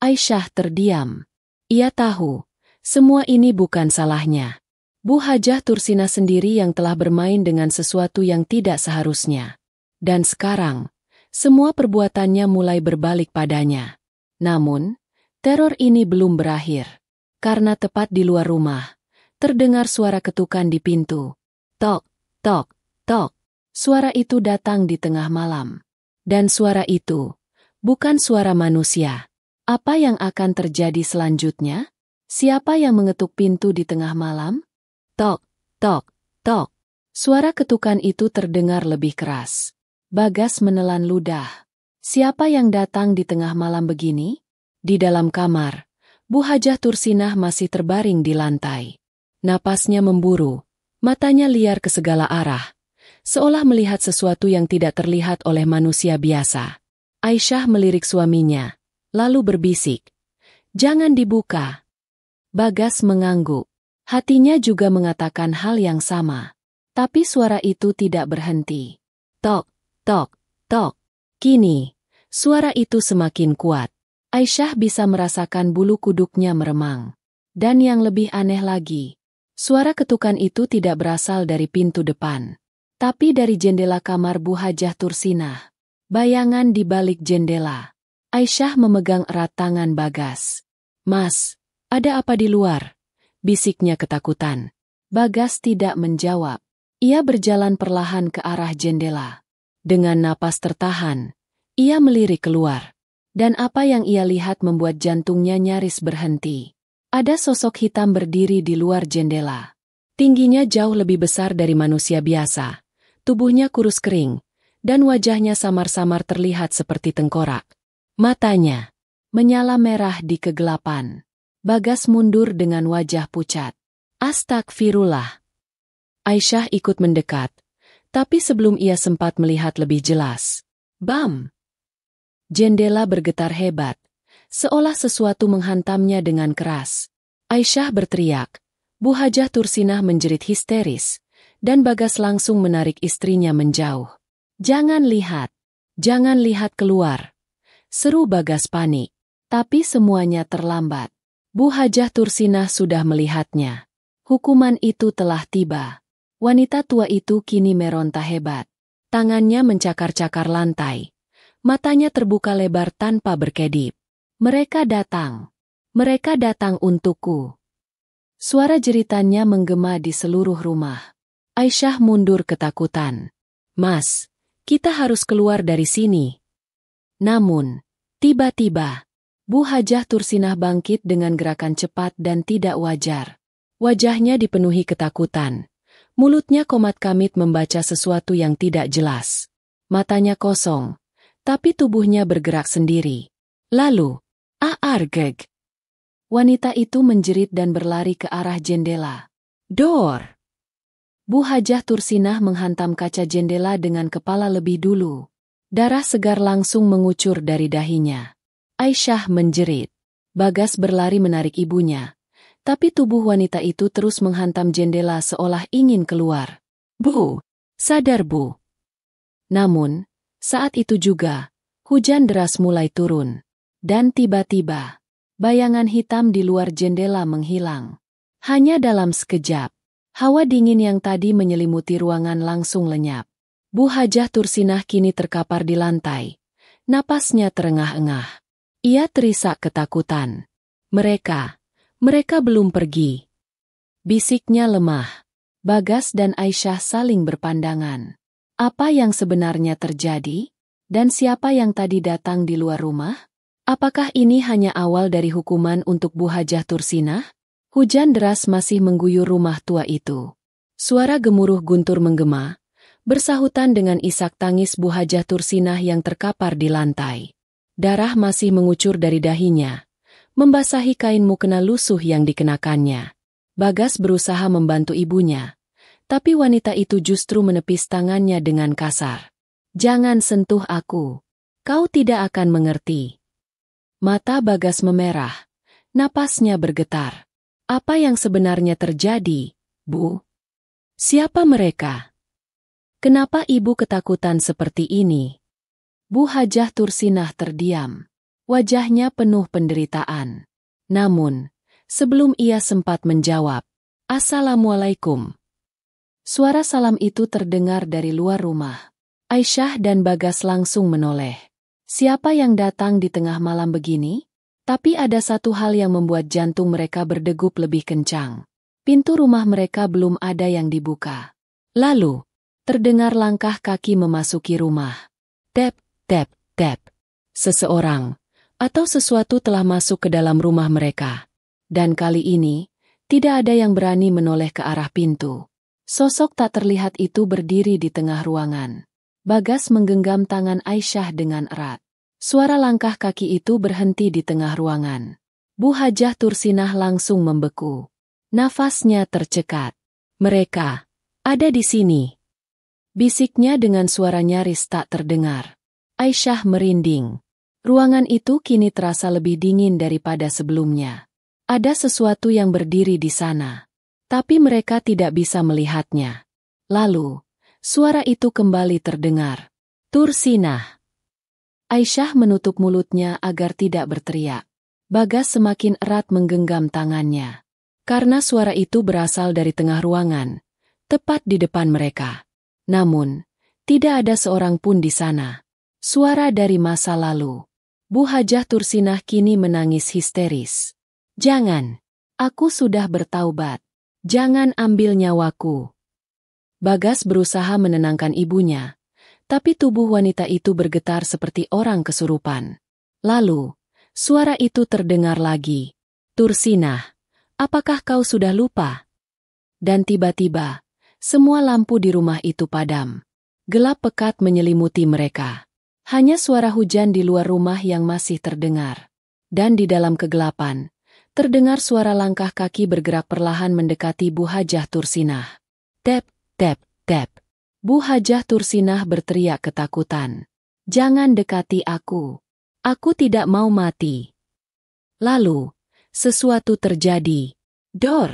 Aisyah terdiam. Ia tahu, semua ini bukan salahnya. Bu Hajah Tursinah sendiri yang telah bermain dengan sesuatu yang tidak seharusnya. Dan sekarang, semua perbuatannya mulai berbalik padanya. Namun, teror ini belum berakhir. Karena tepat di luar rumah, terdengar suara ketukan di pintu. Tok, tok, tok. Suara itu datang di tengah malam. Dan suara itu bukan suara manusia. Apa yang akan terjadi selanjutnya? Siapa yang mengetuk pintu di tengah malam? Tok, tok, tok. Suara ketukan itu terdengar lebih keras. Bagas menelan ludah. Siapa yang datang di tengah malam begini? Di dalam kamar, Bu Hajah Tursinah masih terbaring di lantai. Napasnya memburu, matanya liar ke segala arah, seolah melihat sesuatu yang tidak terlihat oleh manusia biasa. Aisyah melirik suaminya, lalu berbisik, "Jangan dibuka." Bagas mengangguk. Hatinya juga mengatakan hal yang sama. Tapi suara itu tidak berhenti. Tok, tok, tok. Kini, suara itu semakin kuat. Aisyah bisa merasakan bulu kuduknya meremang. Dan yang lebih aneh lagi, suara ketukan itu tidak berasal dari pintu depan, tapi dari jendela kamar Bu Hajah Tursinah. Bayangan di balik jendela. Aisyah memegang erat tangan Bagas. "Mas, ada apa di luar?" bisiknya ketakutan. Bagas tidak menjawab. Ia berjalan perlahan ke arah jendela. Dengan napas tertahan, ia melirik keluar. Dan apa yang ia lihat membuat jantungnya nyaris berhenti. Ada sosok hitam berdiri di luar jendela. Tingginya jauh lebih besar dari manusia biasa. Tubuhnya kurus kering, dan wajahnya samar-samar terlihat seperti tengkorak. Matanya menyala merah di kegelapan. Bagas mundur dengan wajah pucat. "Astagfirullah." Aisyah ikut mendekat, tapi sebelum ia sempat melihat lebih jelas, bam! Jendela bergetar hebat, seolah sesuatu menghantamnya dengan keras. Aisyah berteriak, Bu Hajah Tursinah menjerit histeris, dan Bagas langsung menarik istrinya menjauh. Jangan lihat keluar," seru Bagas panik. Tapi semuanya terlambat. Bu Hajah Tursinah sudah melihatnya. Hukuman itu telah tiba. Wanita tua itu kini meronta hebat. Tangannya mencakar-cakar lantai. Matanya terbuka lebar tanpa berkedip. Mereka datang untukku." Suara jeritannya menggema di seluruh rumah. Aisyah mundur ketakutan. "Mas, kita harus keluar dari sini." Namun, tiba-tiba, Bu Hajah Tursinah bangkit dengan gerakan cepat dan tidak wajar. Wajahnya dipenuhi ketakutan. Mulutnya komat-kamit membaca sesuatu yang tidak jelas. Matanya kosong, tapi tubuhnya bergerak sendiri. Lalu, "Argeg!" Wanita itu menjerit dan berlari ke arah jendela. "Dor!" Bu Hajah Tursinah menghantam kaca jendela dengan kepala lebih dulu. Darah segar langsung mengucur dari dahinya. Aisyah menjerit. Bagas berlari menarik ibunya. Tapi tubuh wanita itu terus menghantam jendela seolah ingin keluar. "Bu, sadar Bu." Namun, saat itu juga, hujan deras mulai turun. Dan tiba-tiba, bayangan hitam di luar jendela menghilang. Hanya dalam sekejap, hawa dingin yang tadi menyelimuti ruangan langsung lenyap. Bu Hajah Tursinah kini terkapar di lantai. Napasnya terengah-engah. Ia terisak ketakutan. Mereka belum pergi." Bisiknya lemah. Bagas dan Aisyah saling berpandangan. Apa yang sebenarnya terjadi? Dan siapa yang tadi datang di luar rumah? Apakah ini hanya awal dari hukuman untuk Bu Hajah Tursinah? Hujan deras masih mengguyur rumah tua itu. Suara gemuruh guntur menggema, bersahutan dengan isak tangis Bu Hajah Tursinah yang terkapar di lantai. Darah masih mengucur dari dahinya, membasahi kain mukena lusuh yang dikenakannya. Bagas berusaha membantu ibunya, tapi wanita itu justru menepis tangannya dengan kasar. "Jangan sentuh aku. Kau tidak akan mengerti." Mata Bagas memerah, napasnya bergetar. "Apa yang sebenarnya terjadi, Bu? Siapa mereka? Kenapa ibu ketakutan seperti ini?" Bu Hajah Tursinah terdiam. Wajahnya penuh penderitaan. Namun, sebelum ia sempat menjawab, "Assalamualaikum." Suara salam itu terdengar dari luar rumah. Aisyah dan Bagas langsung menoleh. Siapa yang datang di tengah malam begini? Tapi ada satu hal yang membuat jantung mereka berdegup lebih kencang. Pintu rumah mereka belum ada yang dibuka. Lalu, terdengar langkah kaki memasuki rumah. Tap, tap, tap. Seseorang atau sesuatu telah masuk ke dalam rumah mereka. Dan kali ini, tidak ada yang berani menoleh ke arah pintu. Sosok tak terlihat itu berdiri di tengah ruangan. Bagas menggenggam tangan Aisyah dengan erat. Suara langkah kaki itu berhenti di tengah ruangan. Bu Hajah Tursinah langsung membeku. Nafasnya tercekat. "Mereka ada di sini." Bisiknya dengan suara nyaris tak terdengar. Aisyah merinding. Ruangan itu kini terasa lebih dingin daripada sebelumnya. Ada sesuatu yang berdiri di sana. Tapi mereka tidak bisa melihatnya. Lalu, suara itu kembali terdengar. Tursinah. Aisyah menutup mulutnya agar tidak berteriak. Bagas semakin erat menggenggam tangannya. Karena suara itu berasal dari tengah ruangan, tepat di depan mereka. Namun, tidak ada seorang pun di sana. Suara dari masa lalu. Bu Hajah Tursinah kini menangis histeris. Jangan. Aku sudah bertaubat. Jangan ambil nyawaku. Bagas berusaha menenangkan ibunya, tapi tubuh wanita itu bergetar seperti orang kesurupan. Lalu, suara itu terdengar lagi. Tursinah, apakah kau sudah lupa? Dan tiba-tiba, semua lampu di rumah itu padam. Gelap pekat menyelimuti mereka. Hanya suara hujan di luar rumah yang masih terdengar. Dan di dalam kegelapan, terdengar suara langkah kaki bergerak perlahan mendekati Bu Hajah Tursinah. Tep, tep, tep. Bu Hajah Tursinah berteriak ketakutan. Jangan dekati aku. Aku tidak mau mati. Lalu, sesuatu terjadi. Dor!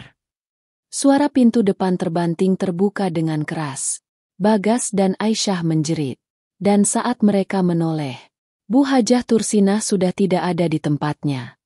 Suara pintu depan terbanting terbuka dengan keras. Bagas dan Aisyah menjerit. Dan saat mereka menoleh, Bu Hajah Tursinah sudah tidak ada di tempatnya.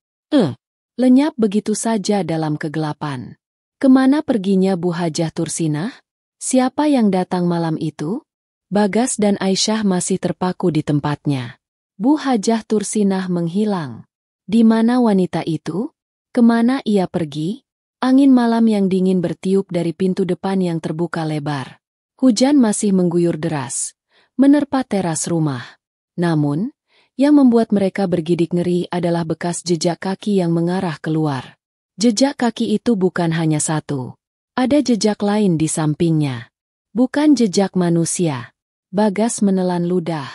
Lenyap begitu saja dalam kegelapan. Kemana perginya Bu Hajah Tursinah? Siapa yang datang malam itu? Bagas dan Aisyah masih terpaku di tempatnya. Bu Hajah Tursinah menghilang. Di mana wanita itu? Kemana ia pergi? Angin malam yang dingin bertiup dari pintu depan yang terbuka lebar. Hujan masih mengguyur deras, menerpa teras rumah. Namun, yang membuat mereka bergidik ngeri adalah bekas jejak kaki yang mengarah keluar. Jejak kaki itu bukan hanya satu. Ada jejak lain di sampingnya. Bukan jejak manusia. Bagas menelan ludah.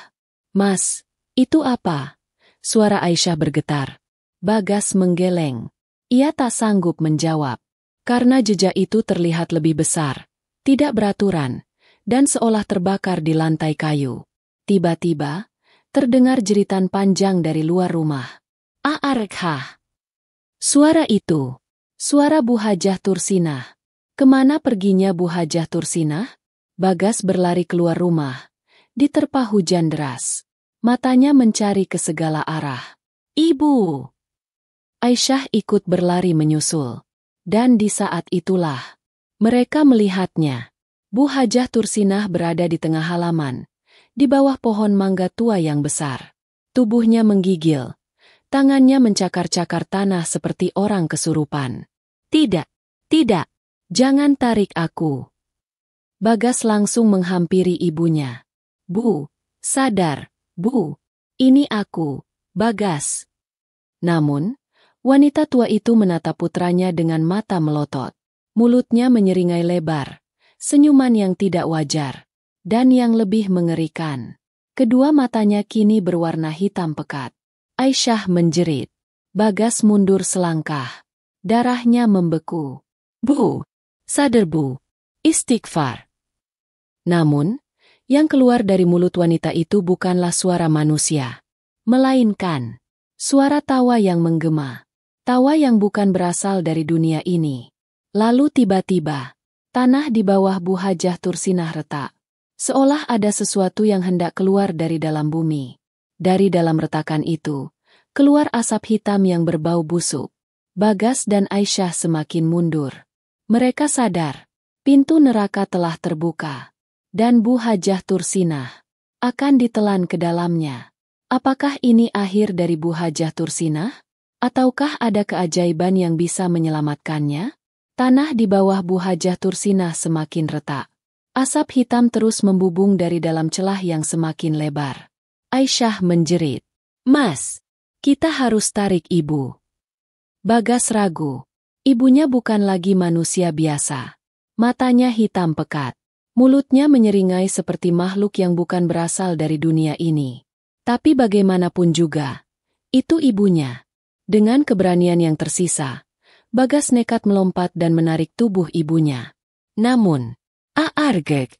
Mas, itu apa? Suara Aisyah bergetar. Bagas menggeleng. Ia tak sanggup menjawab. Karena jejak itu terlihat lebih besar, tidak beraturan, dan seolah terbakar di lantai kayu. Tiba-tiba, terdengar jeritan panjang dari luar rumah. Aarekhah. Suara itu. Suara Bu Hajah Tursinah. Kemana perginya Bu Hajah Tursinah? Bagas berlari keluar rumah. Diterpa hujan deras. Matanya mencari ke segala arah. Ibu! Aisyah ikut berlari menyusul. Dan di saat itulah, mereka melihatnya. Bu Hajah Tursinah berada di tengah halaman, di bawah pohon mangga tua yang besar. Tubuhnya menggigil. Tangannya mencakar-cakar tanah seperti orang kesurupan. Tidak, tidak. Jangan tarik aku. Bagas langsung menghampiri ibunya. Bu, sadar, Bu. Ini aku, Bagas. Namun, wanita tua itu menatap putranya dengan mata melotot. Mulutnya menyeringai lebar. Senyuman yang tidak wajar. Dan yang lebih mengerikan. Kedua matanya kini berwarna hitam pekat. Aisyah menjerit. Bagas mundur selangkah. Darahnya membeku. Bu! Sadar Bu, istighfar. Namun, yang keluar dari mulut wanita itu bukanlah suara manusia. Melainkan, suara tawa yang menggema. Tawa yang bukan berasal dari dunia ini. Lalu tiba-tiba, tanah di bawah Bu Hajah Tursinah retak. Seolah ada sesuatu yang hendak keluar dari dalam bumi. Dari dalam retakan itu, keluar asap hitam yang berbau busuk. Bagas dan Aisyah semakin mundur. Mereka sadar, pintu neraka telah terbuka, dan Bu Hajah Tursinah akan ditelan ke dalamnya. Apakah ini akhir dari Bu Hajah Tursinah? Ataukah ada keajaiban yang bisa menyelamatkannya? Tanah di bawah Bu Hajah Tursinah semakin retak. Asap hitam terus membubung dari dalam celah yang semakin lebar. Aisyah menjerit, Mas, kita harus tarik ibu. Bagas ragu. Ibunya bukan lagi manusia biasa. Matanya hitam pekat. Mulutnya menyeringai seperti makhluk yang bukan berasal dari dunia ini. Tapi bagaimanapun juga, itu ibunya. Dengan keberanian yang tersisa, Bagas nekat melompat dan menarik tubuh ibunya. Namun, Aargek!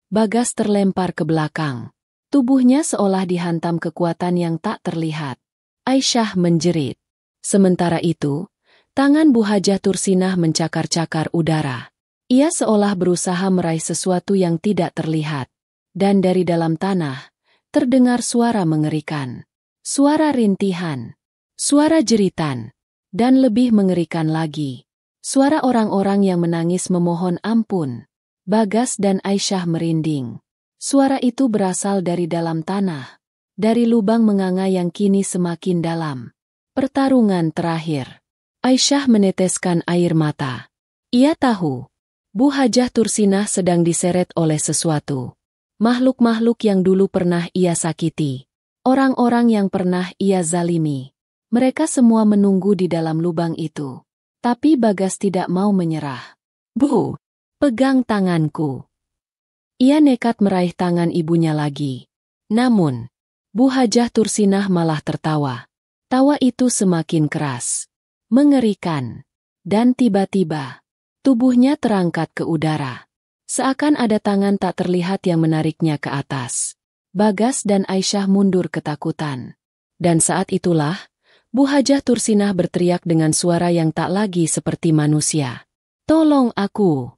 Bagas terlempar ke belakang. Tubuhnya seolah dihantam kekuatan yang tak terlihat. Aisyah menjerit. Sementara itu, tangan Bu Hajah Tursinah mencakar-cakar udara. Ia seolah berusaha meraih sesuatu yang tidak terlihat. Dan dari dalam tanah, terdengar suara mengerikan. Suara rintihan. Suara jeritan. Dan lebih mengerikan lagi, suara orang-orang yang menangis memohon ampun. Bagas dan Aisyah merinding. Suara itu berasal dari dalam tanah. Dari lubang menganga yang kini semakin dalam. Pertarungan terakhir. Aisyah meneteskan air mata. Ia tahu, Bu Hajah Tursinah sedang diseret oleh sesuatu. Makhluk-makhluk yang dulu pernah ia sakiti. Orang-orang yang pernah ia zalimi. Mereka semua menunggu di dalam lubang itu. Tapi Bagas tidak mau menyerah. Bu, pegang tanganku. Ia nekat meraih tangan ibunya lagi. Namun, Bu Hajah Tursinah malah tertawa. Tawa itu semakin keras. Mengerikan. Dan tiba-tiba, tubuhnya terangkat ke udara. Seakan ada tangan tak terlihat yang menariknya ke atas. Bagas dan Aisyah mundur ketakutan. Dan saat itulah, Bu Hajah Tursinah berteriak dengan suara yang tak lagi seperti manusia. Tolong aku.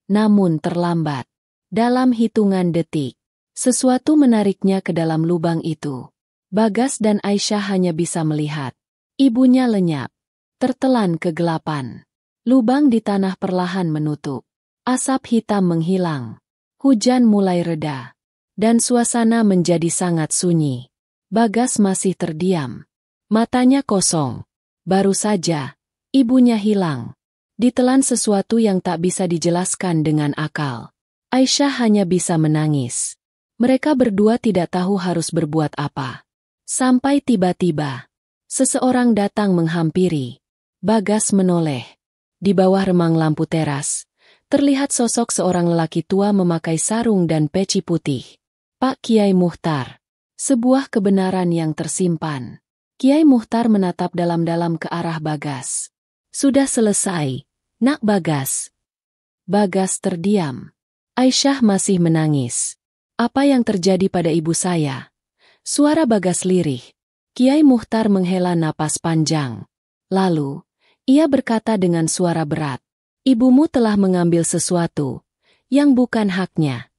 Namun terlambat. Dalam hitungan detik, sesuatu menariknya ke dalam lubang itu. Bagas dan Aisyah hanya bisa melihat. Ibunya lenyap. Tertelan kegelapan. Lubang di tanah perlahan menutup. Asap hitam menghilang. Hujan mulai reda. Dan suasana menjadi sangat sunyi. Bagas masih terdiam. Matanya kosong. Baru saja, ibunya hilang. Ditelan sesuatu yang tak bisa dijelaskan dengan akal. Aisyah hanya bisa menangis. Mereka berdua tidak tahu harus berbuat apa. Sampai tiba-tiba, seseorang datang menghampiri. Bagas menoleh. Di bawah remang lampu teras, terlihat sosok seorang lelaki tua memakai sarung dan peci putih. Pak Kiai Muhtar. Sebuah kebenaran yang tersimpan. Kiai Muhtar menatap dalam-dalam ke arah Bagas. Sudah selesai, Nak Bagas. Bagas terdiam. Aisyah masih menangis. Apa yang terjadi pada ibu saya? Suara Bagas lirih. Kiai Muhtar menghela napas panjang. Lalu, ia berkata dengan suara berat. Ibumu telah mengambil sesuatu yang bukan haknya.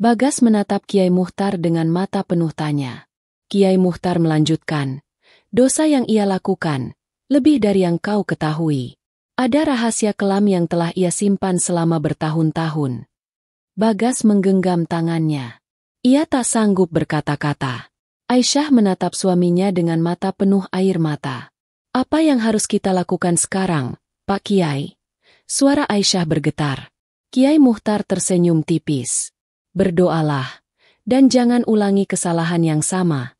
Bagas menatap Kiai Muhtar dengan mata penuh tanya. Kiai Muhtar melanjutkan. Dosa yang ia lakukan, lebih dari yang kau ketahui. Ada rahasia kelam yang telah ia simpan selama bertahun-tahun. Bagas menggenggam tangannya. Ia tak sanggup berkata-kata. Aisyah menatap suaminya dengan mata penuh air mata. Apa yang harus kita lakukan sekarang, Pak Kiai? Suara Aisyah bergetar. Kiai Muhtar tersenyum tipis. Berdoalah, dan jangan ulangi kesalahan yang sama.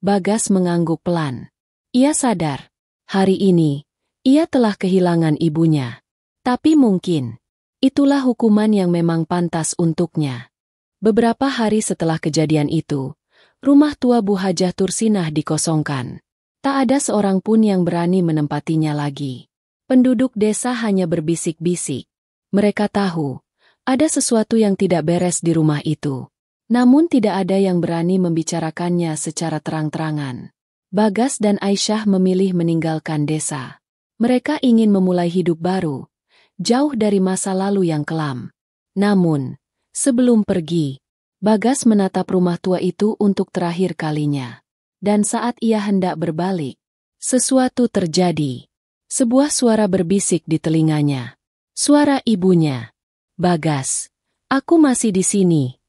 Bagas mengangguk pelan. Ia sadar, hari ini, ia telah kehilangan ibunya. Tapi mungkin, itulah hukuman yang memang pantas untuknya. Beberapa hari setelah kejadian itu, rumah tua Bu Hajah Tursinah dikosongkan. Tak ada seorang pun yang berani menempatinya lagi. Penduduk desa hanya berbisik-bisik. Mereka tahu, ada sesuatu yang tidak beres di rumah itu. Namun tidak ada yang berani membicarakannya secara terang-terangan. Bagas dan Aisyah memilih meninggalkan desa. Mereka ingin memulai hidup baru, jauh dari masa lalu yang kelam. Namun, sebelum pergi, Bagas menatap rumah tua itu untuk terakhir kalinya. Dan saat ia hendak berbalik, sesuatu terjadi. Sebuah suara berbisik di telinganya. Suara ibunya. Bagas, aku masih di sini.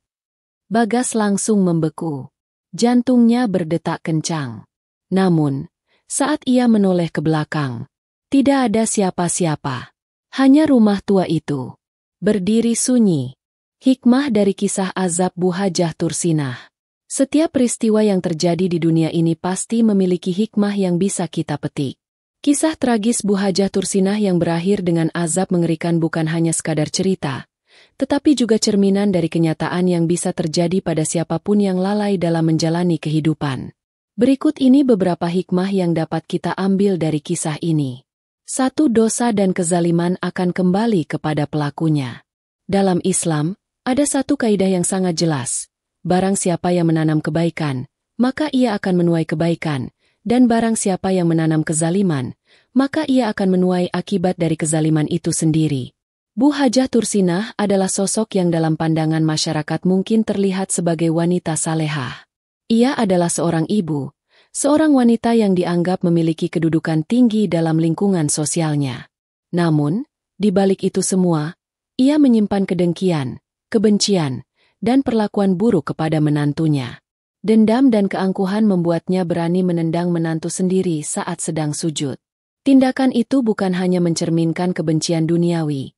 Bagas langsung membeku. Jantungnya berdetak kencang. Namun, saat ia menoleh ke belakang, tidak ada siapa-siapa. Hanya rumah tua itu. Berdiri sunyi. Hikmah dari kisah azab Bu Hajah Tursinah. Setiap peristiwa yang terjadi di dunia ini pasti memiliki hikmah yang bisa kita petik. Kisah tragis Bu Hajah Tursinah yang berakhir dengan azab mengerikan bukan hanya sekadar cerita, tetapi juga cerminan dari kenyataan yang bisa terjadi pada siapapun yang lalai dalam menjalani kehidupan. Berikut ini beberapa hikmah yang dapat kita ambil dari kisah ini. 1. Dosa dan kezaliman akan kembali kepada pelakunya. Dalam Islam, ada satu kaidah yang sangat jelas. Barang siapa yang menanam kebaikan, maka ia akan menuai kebaikan. Dan barang siapa yang menanam kezaliman, maka ia akan menuai akibat dari kezaliman itu sendiri. Bu Hajah Tursinah adalah sosok yang dalam pandangan masyarakat mungkin terlihat sebagai wanita salehah. Ia adalah seorang ibu, seorang wanita yang dianggap memiliki kedudukan tinggi dalam lingkungan sosialnya. Namun, di balik itu semua, ia menyimpan kedengkian, kebencian, dan perlakuan buruk kepada menantunya. Dendam dan keangkuhan membuatnya berani menendang menantu sendiri saat sedang sujud. Tindakan itu bukan hanya mencerminkan kebencian duniawi,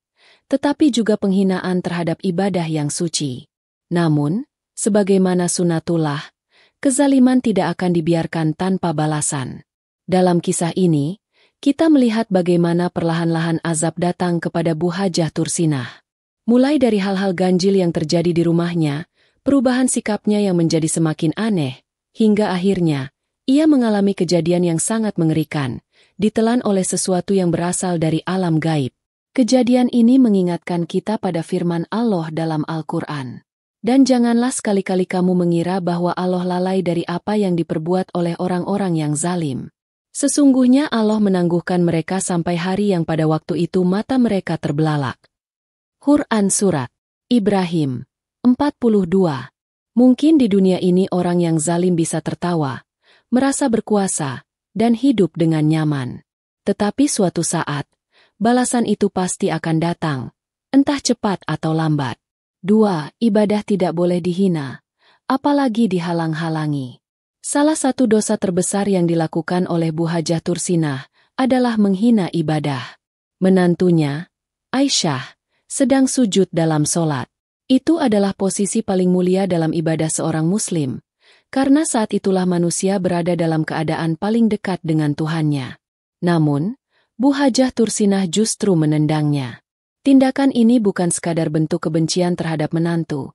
tetapi juga penghinaan terhadap ibadah yang suci. Namun, sebagaimana sunatullah, kezaliman tidak akan dibiarkan tanpa balasan. Dalam kisah ini, kita melihat bagaimana perlahan-lahan azab datang kepada Bu Hajah Tursinah. Mulai dari hal-hal ganjil yang terjadi di rumahnya, perubahan sikapnya yang menjadi semakin aneh, hingga akhirnya, ia mengalami kejadian yang sangat mengerikan, ditelan oleh sesuatu yang berasal dari alam gaib. Kejadian ini mengingatkan kita pada firman Allah dalam Al-Quran. Dan janganlah sekali-kali kamu mengira bahwa Allah lalai dari apa yang diperbuat oleh orang-orang yang zalim. Sesungguhnya Allah menangguhkan mereka sampai hari yang pada waktu itu mata mereka terbelalak. Quran Surat Ibrahim 42. Mungkin di dunia ini orang yang zalim bisa tertawa, merasa berkuasa, dan hidup dengan nyaman. Tetapi suatu saat, balasan itu pasti akan datang, entah cepat atau lambat. 2. Ibadah tidak boleh dihina, apalagi dihalang-halangi. Salah satu dosa terbesar yang dilakukan oleh Bu Hajah Tursinah adalah menghina ibadah. Menantunya, Aisyah, sedang sujud dalam solat. Itu adalah posisi paling mulia dalam ibadah seorang muslim, karena saat itulah manusia berada dalam keadaan paling dekat dengan Tuhannya. Namun, Bu Hajah Tursinah justru menendangnya. Tindakan ini bukan sekadar bentuk kebencian terhadap menantu,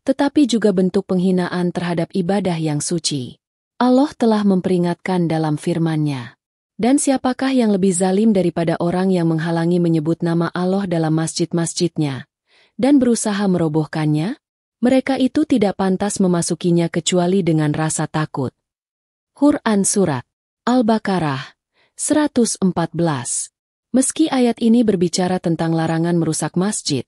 tetapi juga bentuk penghinaan terhadap ibadah yang suci. Allah telah memperingatkan dalam firman-Nya. Dan siapakah yang lebih zalim daripada orang yang menghalangi menyebut nama Allah dalam masjid-masjidnya, dan berusaha merobohkannya? Mereka itu tidak pantas memasukinya kecuali dengan rasa takut. Quran Surat Al-Baqarah 114. Meski ayat ini berbicara tentang larangan merusak masjid,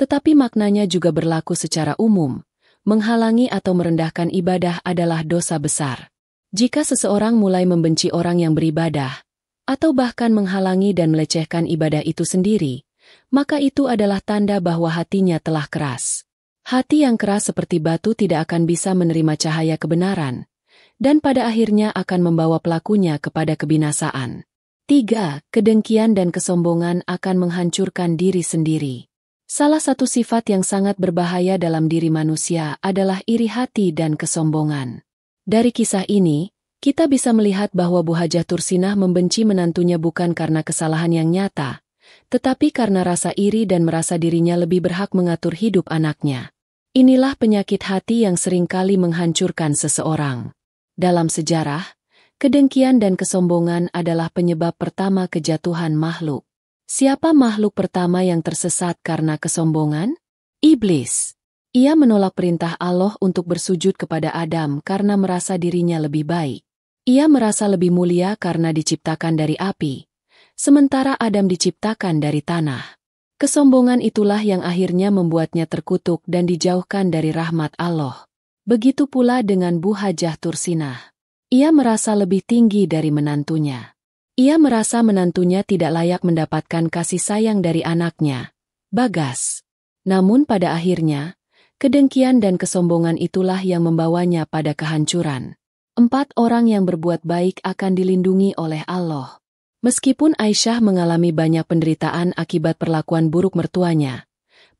tetapi maknanya juga berlaku secara umum. Menghalangi atau merendahkan ibadah adalah dosa besar. Jika seseorang mulai membenci orang yang beribadah, atau bahkan menghalangi dan melecehkan ibadah itu sendiri, maka itu adalah tanda bahwa hatinya telah keras. Hati yang keras seperti batu tidak akan bisa menerima cahaya kebenaran, dan pada akhirnya akan membawa pelakunya kepada kebinasaan. 3. Kedengkian dan kesombongan akan menghancurkan diri sendiri. Salah satu sifat yang sangat berbahaya dalam diri manusia adalah iri hati dan kesombongan. Dari kisah ini, kita bisa melihat bahwa Bu Hajah Tursinah membenci menantunya bukan karena kesalahan yang nyata, tetapi karena rasa iri dan merasa dirinya lebih berhak mengatur hidup anaknya. Inilah penyakit hati yang seringkali menghancurkan seseorang. Dalam sejarah, kedengkian dan kesombongan adalah penyebab pertama kejatuhan makhluk. Siapa makhluk pertama yang tersesat karena kesombongan? Iblis. Ia menolak perintah Allah untuk bersujud kepada Adam karena merasa dirinya lebih baik. Ia merasa lebih mulia karena diciptakan dari api, sementara Adam diciptakan dari tanah. Kesombongan itulah yang akhirnya membuatnya terkutuk dan dijauhkan dari rahmat Allah. Begitu pula dengan Bu Hajah Tursinah. Ia merasa lebih tinggi dari menantunya. Ia merasa menantunya tidak layak mendapatkan kasih sayang dari anaknya, Bagas. Namun pada akhirnya, kedengkian dan kesombongan itulah yang membawanya pada kehancuran. 4 orang yang berbuat baik akan dilindungi oleh Allah. Meskipun Aisyah mengalami banyak penderitaan akibat perlakuan buruk mertuanya,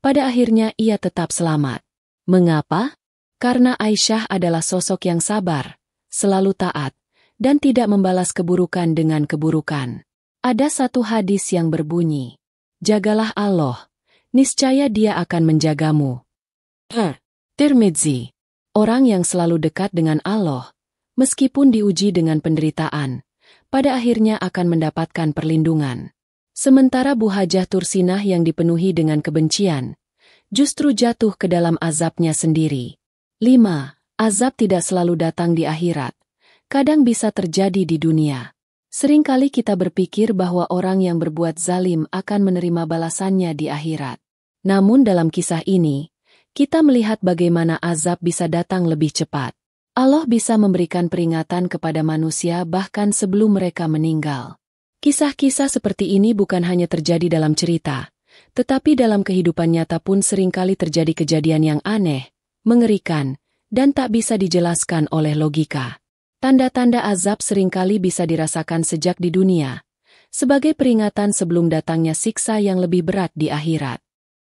pada akhirnya ia tetap selamat. Mengapa? Karena Aisyah adalah sosok yang sabar, selalu taat, dan tidak membalas keburukan dengan keburukan. Ada satu hadis yang berbunyi, "Jagalah Allah, niscaya Dia akan menjagamu." Tirmidzi. Orang yang selalu dekat dengan Allah, meskipun diuji dengan penderitaan, pada akhirnya akan mendapatkan perlindungan. Sementara Bu Hajah Tursinah yang dipenuhi dengan kebencian, justru jatuh ke dalam azabnya sendiri. 5. Azab tidak selalu datang di akhirat. Kadang bisa terjadi di dunia. Seringkali kita berpikir bahwa orang yang berbuat zalim akan menerima balasannya di akhirat. Namun dalam kisah ini, kita melihat bagaimana azab bisa datang lebih cepat. Allah bisa memberikan peringatan kepada manusia bahkan sebelum mereka meninggal. Kisah-kisah seperti ini bukan hanya terjadi dalam cerita, tetapi dalam kehidupan nyata pun seringkali terjadi kejadian yang aneh, mengerikan, dan tak bisa dijelaskan oleh logika. Tanda-tanda azab seringkali bisa dirasakan sejak di dunia, sebagai peringatan sebelum datangnya siksa yang lebih berat di akhirat.